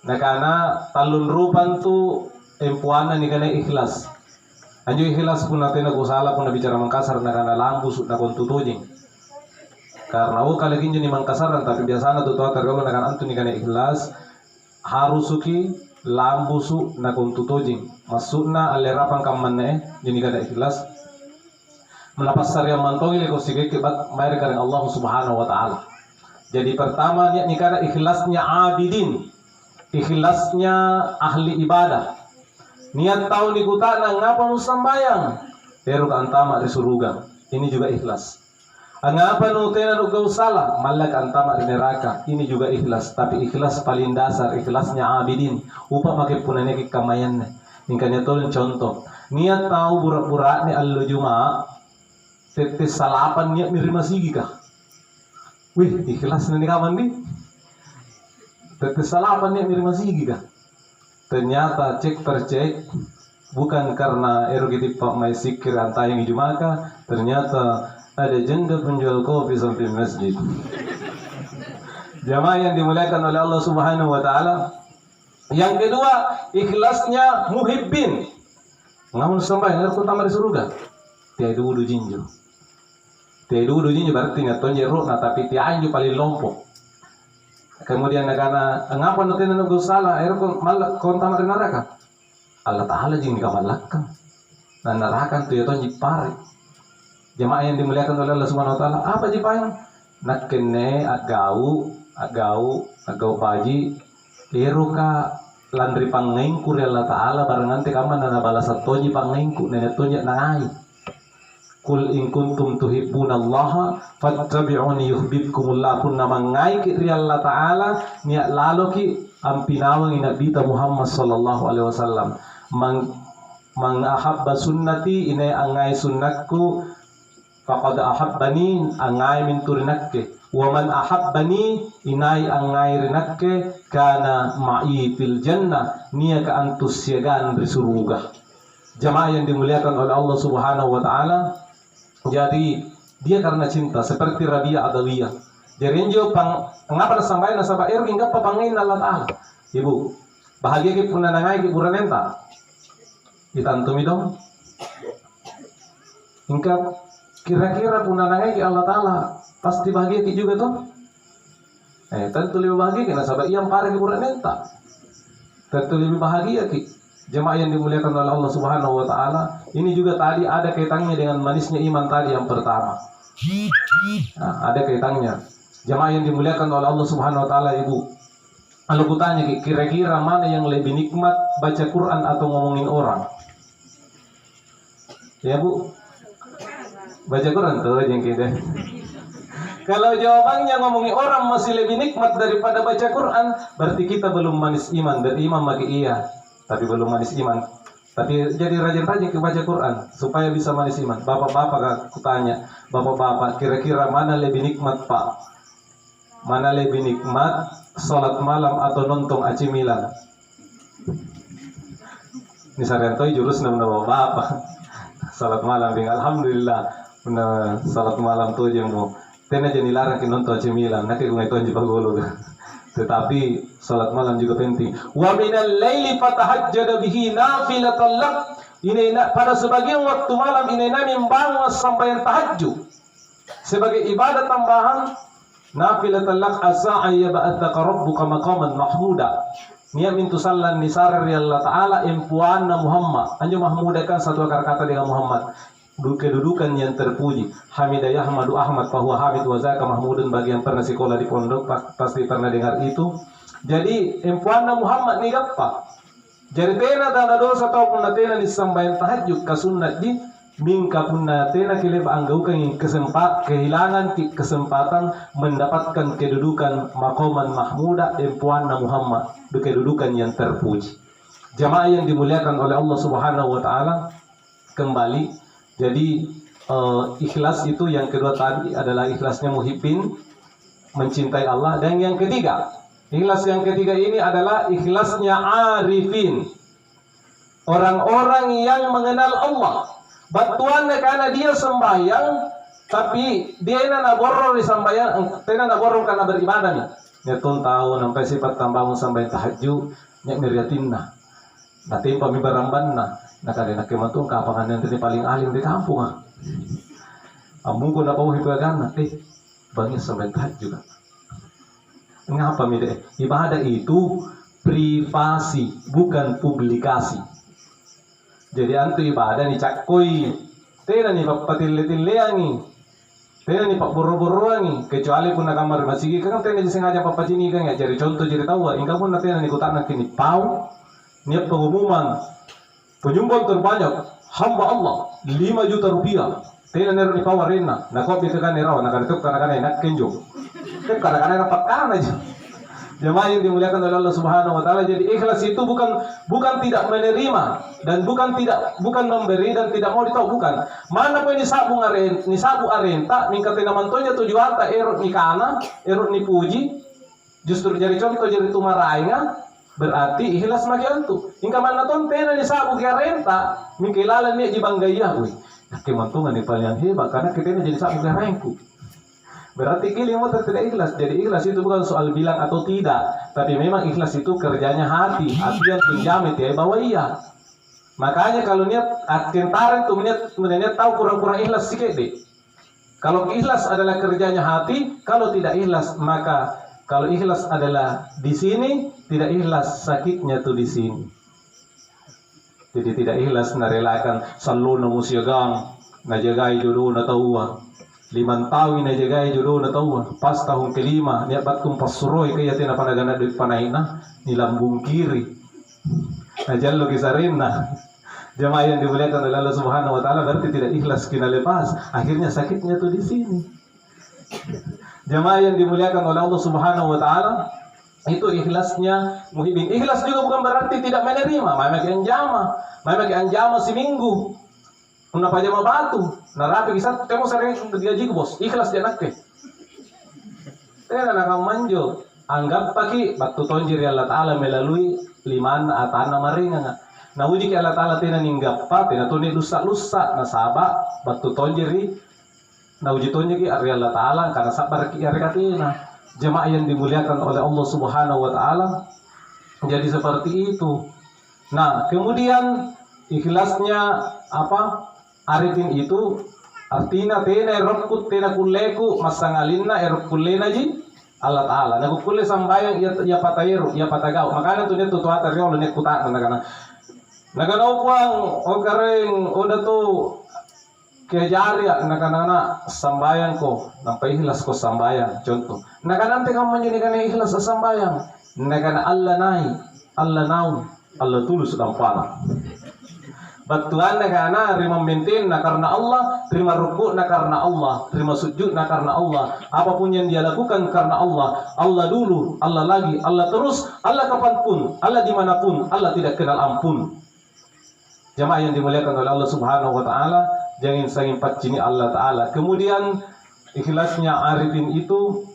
nakana talun rupan tu empuana ni kana ikhlas. Anjo ikhlas pun natena kusala pun bicara mangkasar nakana lambus na kontutujing. Karena kalau lagi jadi mangkasaran tapi biasanya tu kalau nakana antu ni kana ikhlas harusuki lambusu na kontutujing. Masukna alerapan kamane jadi kana ikhlas. Melapas yang mantongi leko sige kebat bayar karena Allah Subhanahu wa taala. Jadi pertama ni kana ikhlasnya abidin. Ikhlasnya ahli ibadah. Niat tahu ni kutana ngapa nu sambayang pero ka antama di suruga. Ini juga ikhlas. Ngapa nu tena nu gau salah malak antama di neraka. Ini juga ikhlas, tapi ikhlas paling dasar ikhlasnya abidin. Upa make punane ki kamayan. Ingkanya tolong contoh. Niat tahu burak-burak ni allo juma tete salapan niat mirima sigi kah. Wih, ikhlas ni kaman di. Tete salapan niat mirima sigi kah. Ternyata cek percek bukan karena erogiti pak mai sikir antayang ijumaka, ternyata ada janda penjual kopi sampai masjid. Jamaah yang dimuliakan oleh Allah Subhanahu wa taala. Yang kedua, ikhlasnya muhibbin. Ngamun sampai ngar utama di surga. Tiada wudu jinjo. Tiada wudu jinjo berarti ngaton jero na tapi tianju paling lompok. Kemudian negara ngapa nu tena nu salah air kon mal kon tamar neraka. Allah taala jing kamalakkan. Dan neraka tu ya ton jipari. Jemaah yang dimuliakan oleh Allah Subhanahu wa taala, apa jipayang? Nakene agau baji eruka landri pangengku Allah taala barang nanti kaman na balasat toji pangengku nenek tonya nangai. Kul in kuntum tuhibbunallaha fattabi'uni yuhibbukumullah pun nama ngai ki Allah taala niat lalo ki ampinawang nabi ta Muhammad sallallahu alaihi wasallam mang ahabba sunnati ine angai sunnatku faqad ahabbani angai min turinakke wa man ahabbani inai angai rinakke kana ma'i fil jannah nia ka antus siagan di surga. Jamaah yang dimuliakan oleh Allah Subhanahu wa taala. Jadi dia karena cinta seperti Rabi'ah Adawiyah. Jadi enjo ngapa sampai nasaba hingga papangin Allah taala. Ibu, bahagia ki punanangai ki buranenta. Ditantumi dong. Hingga kira-kira punanangai ki Allah taala pasti bahagia ki juga toh. Tentu lebih bahagia ki nasaba yang pare ki buranenta. Tentu lebih bahagia ki. Jemaah yang dimuliakan oleh Allah Subhanahu wa taala, ini juga tadi ada kaitannya dengan manisnya iman tadi yang pertama. Nah, ada kaitannya. Jemaah yang dimuliakan oleh Allah Subhanahu wa taala, Ibu. Kalau kutanya kira-kira mana yang lebih nikmat baca Quran atau ngomongin orang? Ya, Bu. Baca Quran tuh yang kita. Kalau jawabannya ngomongin orang masih lebih nikmat daripada baca Quran, berarti kita belum manis iman. Beriman maki iya, tapi belum manis iman. Tapi jadi rajin-rajin baca Quran supaya bisa manis iman. Bapak-bapak kutanya, bapak-bapak kira-kira mana lebih nikmat Pak? Mana lebih nikmat sholat malam atau nonton AC Milan? Ini sarentoi jurus nama bapak. Sholat malam dengan alhamdulillah. Benar sholat malam tuh yang mau. Tena jadi larang ki nonton AC Milan. Nanti gue nonton di Pagolo. Tetapi salat malam juga penting. Wa minal laili fatahajjad bihi nafilatan lak. Ini pada sebagian waktu malam ini nami membangun sampai tahajud sebagai ibadah tambahan. Nafilatan lak asa ayyaba'athaka rabbuka maqaman mahmuda. Niat mintu sallan nisar Allah taala impuana Muhammad. Anjo mahmuda kan satu akar kata dengan Muhammad. Kedudukan yang terpuji. Hamidah Ahmadu Ahmad fahuwa hamid wa zaka mahmudun. Bagi yang pernah sekolah di pondok pasti pernah dengar itu. Jadi empuana Muhammad ni gappa. Jadi tena dana dosa tau punna tena ni sambayan tahajud kasunat di mingka punna tena kileba anggaukan yang kehilangan kesempatan mendapatkan kedudukan maqaman mahmuda empuana Muhammad. Kedudukan yang terpuji. Jamaah yang dimuliakan oleh Allah Subhanahu wa taala, kembali. Jadi ikhlas itu yang kedua tadi adalah ikhlasnya muhibbin. mencintai Allah. Dan yang ketiga, ikhlas yang ketiga ini adalah ikhlasnya arifin, orang-orang yang mengenal Allah. Batuan karena dia sembahyang, tapi dia na borong di sembahyang, tena na borong karena beribadah nih. Nya tahu sampai sifat tambahmu sampai tahajud, nya meriatinna. Dating pamibaramban na, nakadena kematong kapangan yang tadi paling alim di kampung ah. Amu ko na pauhi pagana, bangis sampai tahajud juga. Ngapa mide? Ibadah itu privasi, bukan publikasi. Jadi antu ibadah ni cakoi, tena ni papatille-tilleangi, tena ni pakboro-boroangi, kecuali pun na kamar masigi kan tena sengaja papacini kan ya. Jadi contoh jadi tahu, ingkau pun na tena ni kutana kini pau, niat pengumuman penyumbang terbanyak hamba Allah 5 juta rupiah. Tena nero ni pau arena, na kopi kan nero, na kanituk kana enak kenjo. Kan kadang-kadang rapat kan aja. Jemaah yang dimuliakan oleh Allah Subhanahu wa taala, jadi ikhlas itu bukan tidak menerima dan bukan memberi dan tidak mau ditahu, bukan. Mana pun ni sabu arenta mingkat namantonya tujuan ta erot ni kana, erot ni puji, justru jadi contoh jadi tumarainga, berarti ikhlas maki antu. Ingka mana ton tena ni sabu arenta mingkilalan ni jibanggaya we. Kemantungan ni paling hebat karena kita jadi sabu garengku. Berarti ilmu tidak ikhlas. Jadi ikhlas itu bukan soal bilang atau tidak, tapi memang ikhlas itu kerjanya hati yang penjamin ya bahwa iya. Makanya kalau niat kentaran tuh niat tahu kurang-kurang ikhlas sikit deh. Kalau ikhlas adalah kerjanya hati, kalau tidak ikhlas maka kalau ikhlas adalah di sini, tidak ikhlas sakitnya tuh di sini. Jadi tidak ikhlas narelakan sallu na musyagang, najagai jodoh na tauwa. 5 tahun na jagai jodoh na tauwa. Pas tahun kelima niat batum pasuroy kaya tina panagana duit panahina ni lambung kiri. Najallo kisarinna. Jemaah yang dimuliakan oleh Allah Subhanahu wa taala, berarti tidak ikhlas kena lepas. Akhirnya sakitnya tuh di sini. Jemaah yang dimuliakan oleh Allah Subhanahu wa taala, itu ikhlasnya muhibin. Ikhlas juga bukan berarti tidak menerima. Mamaki anjama seminggu. Unapa jama batu, narapi kisah kamu sering gaji ke bos, ikhlas dia nakke. Tena nakam manjo, anggap pagi batu tonjiri Allah Taala melalui liman atana maringa. Na uji ke Allah Taala tena ninggappa, tena tuni lusa nasaba batu tonjiri. Na uji tonjiri ari Allah Taala karena sabar ki ari katina. Jemaah yang dimuliakan oleh Allah Subhanahu wa taala. Jadi seperti itu. Nah, kemudian ikhlasnya apa? Arifin itu artinya tena erokut tena kuleku masangalinna erokulena ji Allah Taala. Naku kule sambayang ya patairu ya patagau. Makanya tuh dia tuh tuh atar yo lenek kutak nagana. Nagana kuang o kareng udah tuh kejari ya nagana sambayang ko nampai ikhlas ko sambayang contoh. Nagana nanti kamu menjadikan ikhlas sambayang. Nagana Allah nai Allah naun Allah tulus dampana. Batuan karena terima maintain karena Allah, terima rukuk karena Allah, terima sujud karena Allah. Apapun yang dia lakukan karena Allah. Allah dulu, Allah lagi, Allah terus, Allah kapanpun, Allah dimanapun, Allah tidak kenal ampun. Jamaah yang dimuliakan oleh Allah Subhanahu wa taala, jangan sangin pacini Allah Taala. Kemudian ikhlasnya arifin itu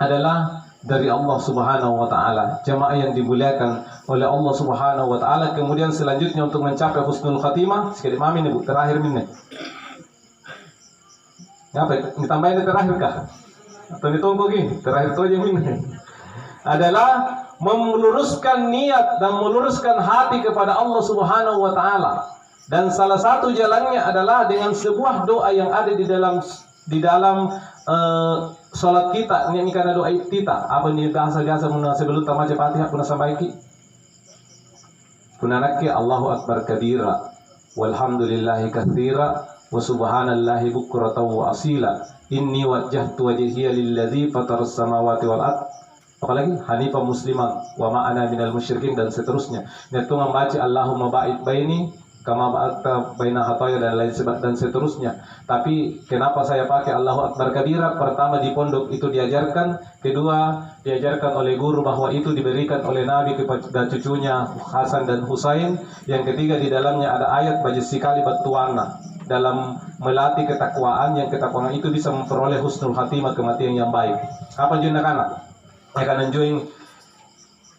adalah dari Allah Subhanahu wa taala. Jamaah yang dimuliakan oleh Allah Subhanahu wa taala. Kemudian selanjutnya untuk mencapai husnul khatimah, sekali mami nih Bu, terakhir ini. Apa? Ditambahin terakhir kah? Atau ditunggu gini? Terakhir itu aja ini. Adalah meluruskan niat dan meluruskan hati kepada Allah Subhanahu wa taala. Dan salah satu jalannya adalah dengan sebuah doa yang ada di dalam salat kita. Ini karena doa kita. Apa nih biasa muna sebelum tamat Fatihah puna sambaiki. Puna nakki Allahu akbar kabira walhamdulillahi katsira wa subhanallahi bukratan wa asila. Inni wajjahtu wajhiya lilladzi fataras samawati wal ard. Apalagi hanifan musliman wa ma'ana minal musyrikin dan seterusnya. Itu membaca Allahumma ba'id baini kama ba'adta baina hataya dan lain sebagainya dan seterusnya. Tapi kenapa saya pakai Allahu akbar kabira? Pertama di pondok itu diajarkan, kedua diajarkan oleh guru bahwa itu diberikan oleh Nabi kepada cucunya Hasan dan Husain. Yang ketiga di dalamnya ada ayat bajisikali batuana. dalam melatih ketakwaan, yang ketakwaan itu bisa memperoleh husnul khatimah, kematian yang baik. Apa juga anak-anak? Akan enjoying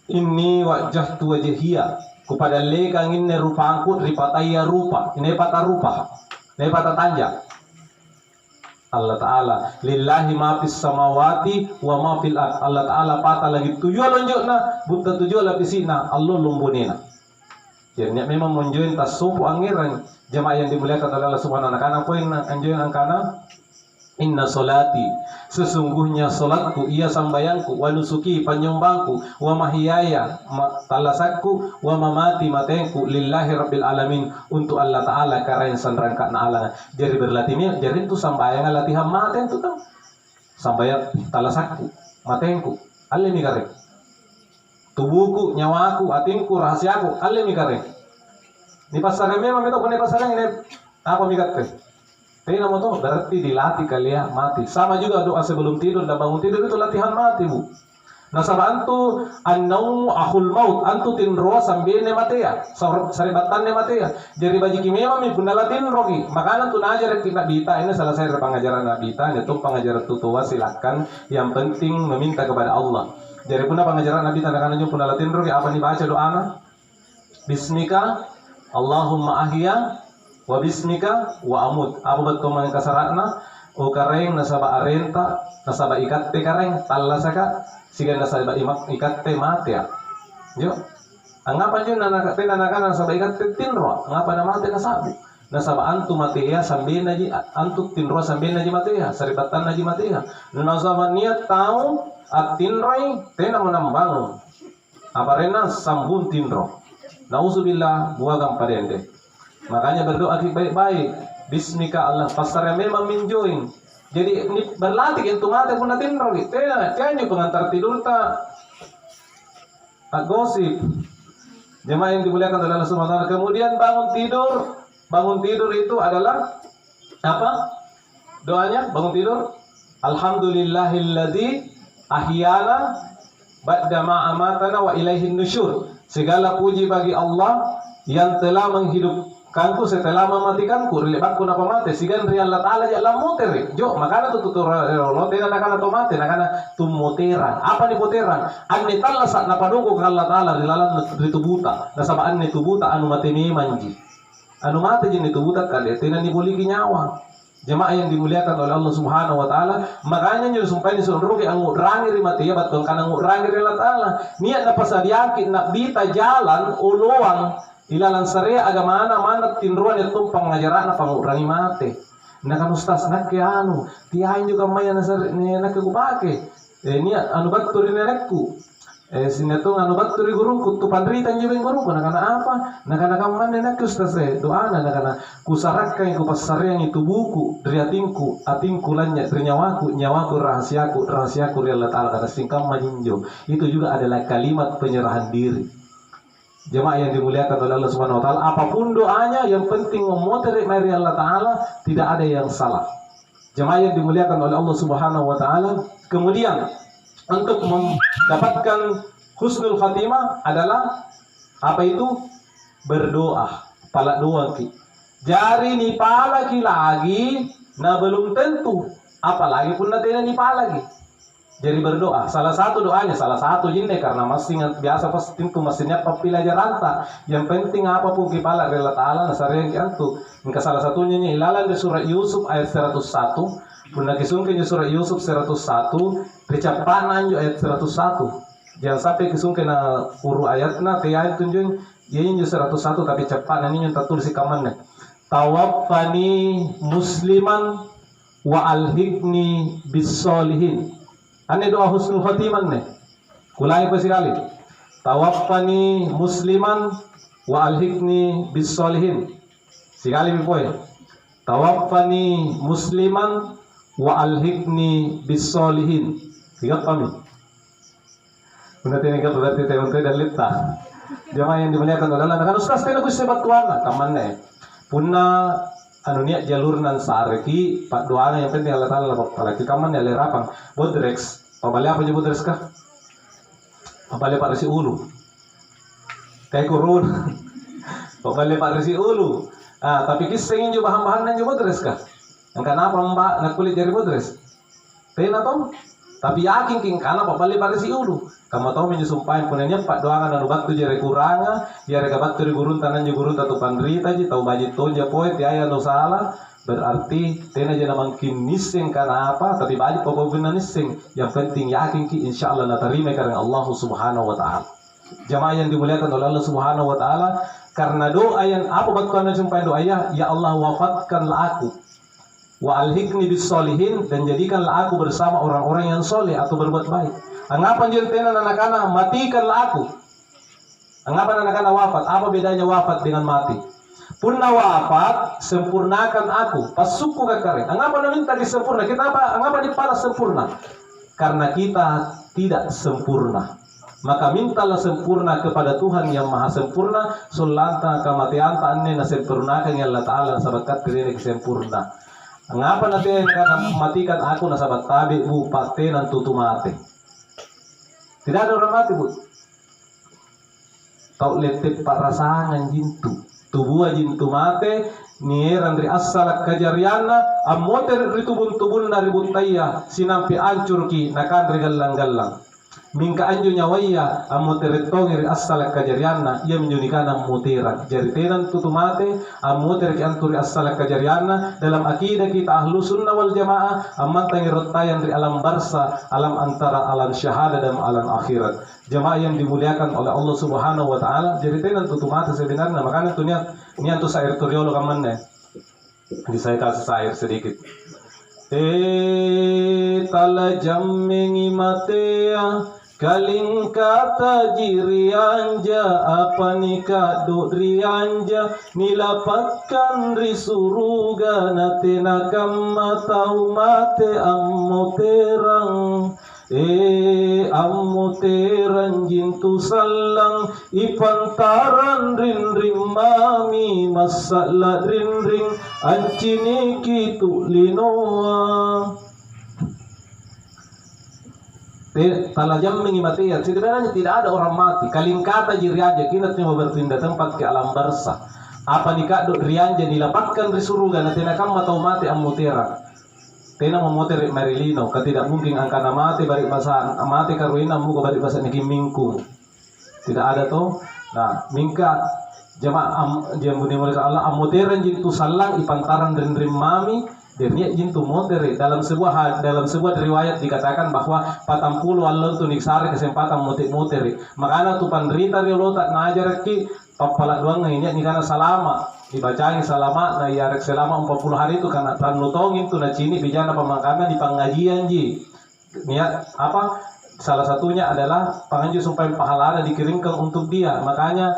ini wajah tua jahia kepada lekang ini rupangku ripataya rupa ini pata rupa ini pata tanja. Allah Ta'ala lillahi ma fis samawati wa ma fil ard. Allah Ta'ala pata lagi tujuh lonjokna buta tujuh lapisina Allah lumbunina. Jadi memang menjoin tasupu angiran jemaah yang dimuliakan oleh Allah Subhanahu wa taala. Poin anjoin angkana inna solati, sesungguhnya solatku ia sambayangku, wa nusuki penyembangku, wa mahiyaya talasakku, wa mamati matengku lillahi rabbil alamin, untuk Allah Ta'ala karain sanrangka na alangan. Jadi berlatihnya jadi itu sambayang latihan maten itu kan sambayang talasakku matengku alle mi kare tubuhku nyawaku atinku rahasiaku alle mi kare ni pasarnya memang itu punya pasarnya ini apa mi kare. Tapi nama itu berarti dilatih kalian mati. Sama juga doa sebelum tidur dan bangun tidur itu latihan mati, Bu. Nah, sama antu annaumu akhul maut, antu tinroa sambil ne matea, saribatan ne matea. Jadi bagi kimia mi pun latin rogi. Makanya tu najar kita bita ini salah satu pengajaran Nabita, itu pengajaran tutua silakan. Yang penting meminta kepada Allah. Jadi pun pengajaran Nabita karena pun latin rogi apa nih baca doana? Bismika Allahumma ahya wa bismika wa amut. Apa betul man kasaratna o kareng nasaba arenta nasaba ikatte kareng tallasaka siga nasaba ikatte matea. Yo angapa jun nanakatte nanakana nasaba ikatte tinro ngapa na mate kasabu nasaba antu matea sambil naji antu tinro sambil naji matea saribatan naji matea nasaba niat tahu atinroi tena menambang apa rena sambun tinro nauzubillah buagam padende. Makanya berdoa baik-baik. Bismika Allah. Pasarnya memang minjoin. Jadi ini berlatih itu mati pun natin rogi. Tiada pengantar tidur tak gosip. Jemaah yang dimuliakan oleh Allah Subhanahu wa taala. Kemudian bangun tidur. Bangun tidur itu adalah apa? Doanya bangun tidur. Alhamdulillahilladzi ahyana ba'da ma amatana wa ilaihin nusyur. Segala puji bagi Allah yang telah menghidupkanku setelah mematikanku. Rilebatku napa mate sigan ri Allah Ta'ala ja lamoter jo makana tutur lo tena nakana tomate nakana tumoteran apa ni poteran anni talla sa napadungko ka Allah Ta'ala rilalan ritubuta nasaba anni tubuta anu mate ni manji anu mate jin tubuta kale tena ni boligi nyawa. Jemaah yang dimuliakan oleh Allah Subhanahu wa taala, makanya nyo sumpah ni suruh ke angu rangi ri mati ya baton kana angu rangi ri Allah Ta'ala. Niat na pasadiaki na bita jalan uluang ilalang sarea agama mana tinruan itu pengajaran pangurangi mate. Nah kan ustaz nak ke anu, tiain juga maya nasar ni nak ku pake. Ni anu batur ni nakku. Sinetong anu batur gurungku tu pandritan juga gurungku nak apa? Nak mana nak ustaz doa nak kusarakan ku pasareng itu buku driatinku atinku lanya nyawaku rahasiaku ri Allah Ta'ala kata singkam majinjo. Itu juga adalah kalimat penyerahan diri. Jemaah yang dimuliakan oleh Allah Subhanahu wa taala, apapun doanya yang penting memotori mari Allah Ta'ala, tidak ada yang salah. Jemaah yang dimuliakan oleh Allah Subhanahu wa taala, kemudian untuk mendapatkan husnul khatimah adalah apa itu? Berdoa. Pala doa ki. Jari ni pala ki lagi na belum tentu, apalagi pun na tena ni pala lagi. Jadi berdoa, salah satu doanya, salah satu jinde karena masih biasa pasti itu mesinnya pelajaran tak. Yang penting apapun kipala Allah Ta'ala nasareng antu. Maka salah satunya ini ilalan di surat Yusuf ayat 101. Bunda kisungkin di surat Yusuf 101, kecapanan ayat 101. Jangan sampai kisungkin na uru ayatna ke ayat tunjung ini 101 tapi cepat ini yang tertulis di kamarnya. Tawaffani musliman wa alhiqni bis-solihin. Ane doa husnul khatimah nih. Kulai pa sekali. Tawaffani musliman wa alhiqni bis solihin. Sekali poe. Tawaffani musliman wa alhiqni bis solihin. Tiga kami. Bunda tiga berarti teman ke dan lipta. Jamaah yang dimuliakan oleh Allah. Kan ustaz tena ku sebat tuana kamanne. Punna anu niat jalur nan sareki pak doana yang penting Allah Ta'ala apalagi kaman ya lerapang bodrex pabale apa nyebut bodrex kah pabale pak resi ulu kayak kurun pabale pak resi ulu Tapi kisah juga bahan-bahan juga bodres kah? Kenapa mbak nak kulit jari bodres? Tena toh? Tapi yakin king karena papali pada si ulu. Kamu tahu menyumpahin punanya pak doangan dan batu jari kuranga, jari kabat tu gurun tanan gurun tatu pandrita ji tahu bajit toja poet ya no salah. Berarti tena jana mungkin nising karena apa? Tapi bajit pokoknya nising. Yang penting yakin ki insya Allah natarima karena Allah Subhanahu Wa Taala. Jamaah yang dimuliakan oleh Allah Subhanahu Wa Taala, karena doa yang apa batuan sumpahin doa ya Allah wafatkanlah aku, wa alhiqni bis solihin, dan jadikanlah aku bersama orang-orang yang soleh atau berbuat baik. Anggapan jentena anak-anak matikanlah aku. Anggapan anak-anak wafat, apa bedanya wafat dengan mati? Punna wafat, sempurnakan aku. Pasuku kekari. Anggapan minta disempurna. Kita apa? Anggapan dipalas sempurna. Karena kita tidak sempurna. Maka mintalah sempurna kepada Tuhan yang maha sempurna. Sulanta kematian ta'anne na sempurnakan ya Allah Ta'ala sabakat diri sempurna. Anggapan nanti karena matikan aku na sabat tabi bu pate nan tutu mate. Tidak ada orang mati bu. Kau letep parasangan jintu. Tubuh jintu mate. Nieran ri asalak kajariana. Amoter ritubun-tubun na ribuntaya. Sinampi ancur ki nakan rigalang-galang. Mingka anjo nyawaya amoter tongi ri asalak kajariana. Ia menjunikana mutiran. Jari tenan tutu mate. Amoter ki anturi asalak kajariana. Dalam akidah kita ahlu sunnah wal jamaah. Amantangi rotayan ri alam barsa. Alam antara alam syahada dan alam akhirat. Jamaah yang dimuliakan oleh Allah Subhanahu Wa Taala. Jadi tenan tutu mate sebenarnya. Makanya tuh niat tuh sair turiolo kamannya. Jadi saya kasih sair sedikit. Tala jammengi matea. Kaling kata jirianja apa nikah do rianja nilapatkan risuruga natena kamma tau mate ammo terang ammo terang jintu sallang ipantaran rin mami masala rin ancini kitu linoa. Talajam mengimati ya, sebenarnya tidak ada orang mati. Kaling kata jiri aja kita cuma berpindah tempat ke alam barsa. Apa nikah do rianja dilapatkan di surga nanti nakam atau mati amutera. Tena memoter Marilino, tidak mungkin angkana mati balik bahasa mati karuina muka balik bahasa niki mingku. Tidak ada toh. Nah, mingka jamaah jamu dimulai Allah amuteran jintu salang ipantaran dan mami. Dan dia jintu motere dalam sebuah riwayat dikatakan bahwa 40 Allah tu niksari kesempatan motek-motere. Makanya tu pandrita dia lo tak najar ki papala doang ini karena salama dibacaan salama na yarek selama 40 hari itu karena tanutongin tu na cini bijana pemakanan di pengajian ji. Niat apa? Salah satunya adalah pengaji supaya pahala dikirimkan untuk dia. Makanya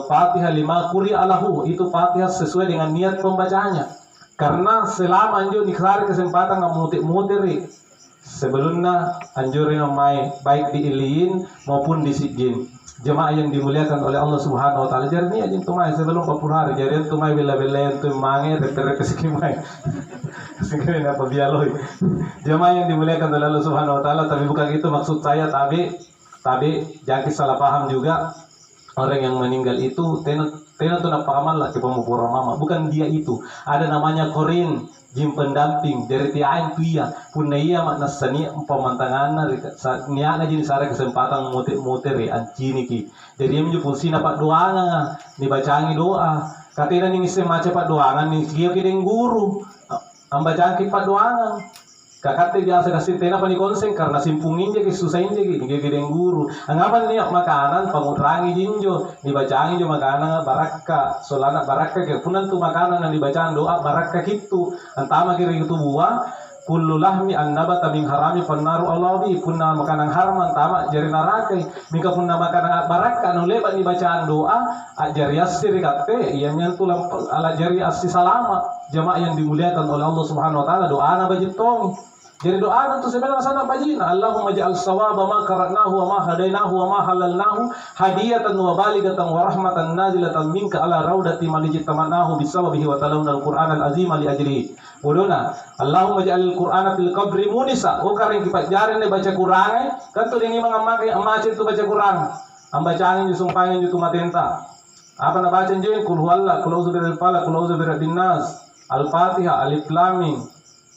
Fatihah 5 kuri alahu itu Fatihah sesuai dengan niat pembacanya. Karena selama anjur dikasih kesempatan ngamutik-mutiri sebelumnya anjurin main baik di iliin maupun di sijin. Jemaah yang dimuliakan oleh Allah Subhanahu Wa Taala. Jadi anjing tumai sebelum 40 hari. Jadi tumai bela-bela tu mange repere kesikimai. Sekarang apa bialoi. Jemaah yang dimuliakan oleh Allah Subhanahu Wa Taala. Tapi bukan itu maksud saya. Tapi jangan salah paham juga. Orang yang meninggal itu tena tu nak pahaman lah ke pemupura mama. Bukan dia itu. Ada namanya korin, jim pendamping dari tiain tuya. Punna iya makna seni pemantangan niat aja disara kesempatan muter ancini ki. Jadi dia menjadi fungsi pak doangan dibacangi doa. Katina nih semaca pak doangan nih dia kideng guru. Ambacang ki pak doangan. Kakak biasa kasih tena pani konseng karena simpungin jadi susahin jadi gede guru. Anggapan nih makanan pengutrangi jinjo dibacain jo makanan baraka solana baraka ke punan tu makanan yang dibacaan doa baraka gitu. Antama kiri itu buah kullu lahmi annabata min harami fannaru allahi punna makanan haram antama jari narakai mika punna makanan baraka nu lebat dibacaan doa ajari asir kate iya nyantu ala jari assi salama. Jamaah yang dimuliakan oleh Allah Subhanahu Wa Taala doa na bajitong. Jadi doa itu sebenarnya sana bajina Allahumma ja'al sawaba ma qara'nahu wa ma hadainahu wa ma halalnahu hadiyatan wa baligatan wa rahmatan nazilatan minka ala raudati man jitamanahu bisababihi wa talawna al-Qur'an al-azim li ajlihi. Wadona Allahumma ja'al al-Qur'ana fil qabri munisa. O karing kipat jari ne baca Qur'an kan tu ini mangamakai amace tu baca Qur'an. Ambacangin ju sumpangin ju tu matenta. Apa na baca juga kul huwallah, kul auzu birabbil falaq, kul auzu birabbin nas, Al-Fatihah, Alif Lam Mim,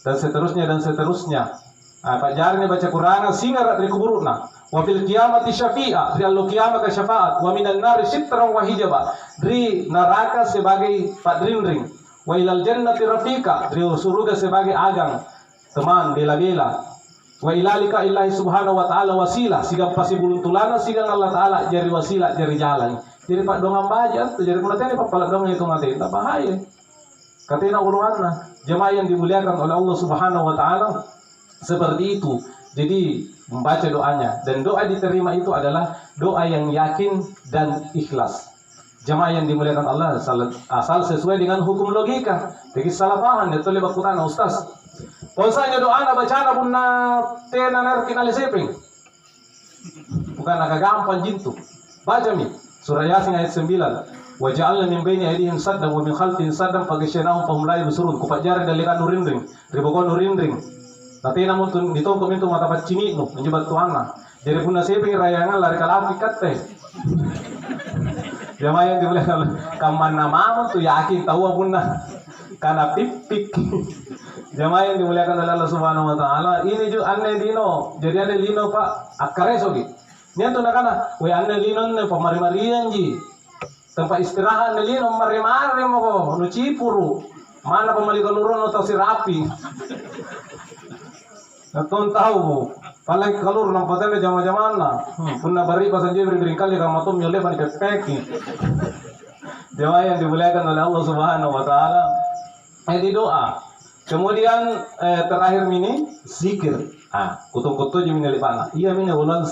dan seterusnya dan seterusnya. Pak jarnya baca Quran singar dari kuburuna. Wa fil qiyamati syafi'a, di allo kiamat ke syafaat, wa minan nari sitran wa hijaba, di neraka sebagai padrindring, wa ilal jannati rafiqa, di surga sebagai agang, teman bela-bela. Wa ilalika illahi subhanahu wa ta'ala wasila, sigang pasi buluntulana, sigang Allah ta'ala jari wasila, jari jalan. Jadi pak dongam baja, jadi penelitian pak palak dong itu mati, tak bahaya. Katina uluanna, jemaah yang dimuliakan oleh Allah subhanahu wa ta'ala, seperti itu. Jadi membaca doanya, dan doa diterima itu adalah doa yang yakin dan ikhlas. Jemaah yang dimuliakan Allah, asal sesuai dengan hukum logika. Jadi salah paham, itu lebih bakutana ustaz. Polsanya doa na bacana bunna tena ner kinali seping. Bukan agak gampang jintu. Baca mi surah Yasin ayat 9. Wa ja'alna min baini aydihim saddan wa min khalfihim saddan faghshaynahum fahum la yubsirun. Kupajar dalikan nurindring, ribokon nurindring. Tapi namun ditongkong itu mata pacini nu menjebat tuana. Jadi punna seping rayangan lari kalapi katte. Jamaah yang dimuliakan kaman nama tu yakin tahu punna karena pipik. Jamaah yang dimuliakan oleh Allah Subhanahu wa taala, ini juga aneh dino. Jadi aneh dino Pak akareso gitu. Nian tu nakana, we aneh dino ne pamari-marian ji. Tempat istirahat ne lino mari-mari mo ko, nu cipuru. Mana pamali kaluron atau si rapi. Naton tahu mo. Palagi kalur nang patene jama-jaman na. Punna bari pasan je beri kali kamatum nyole pan kepeki. Jamaah yang dimuliakan oleh Allah Subhanahu wa taala. Ini doa. Kemudian terakhir ini zikir. Kutu-kutu jadi minyak pana. Iya minyak ulang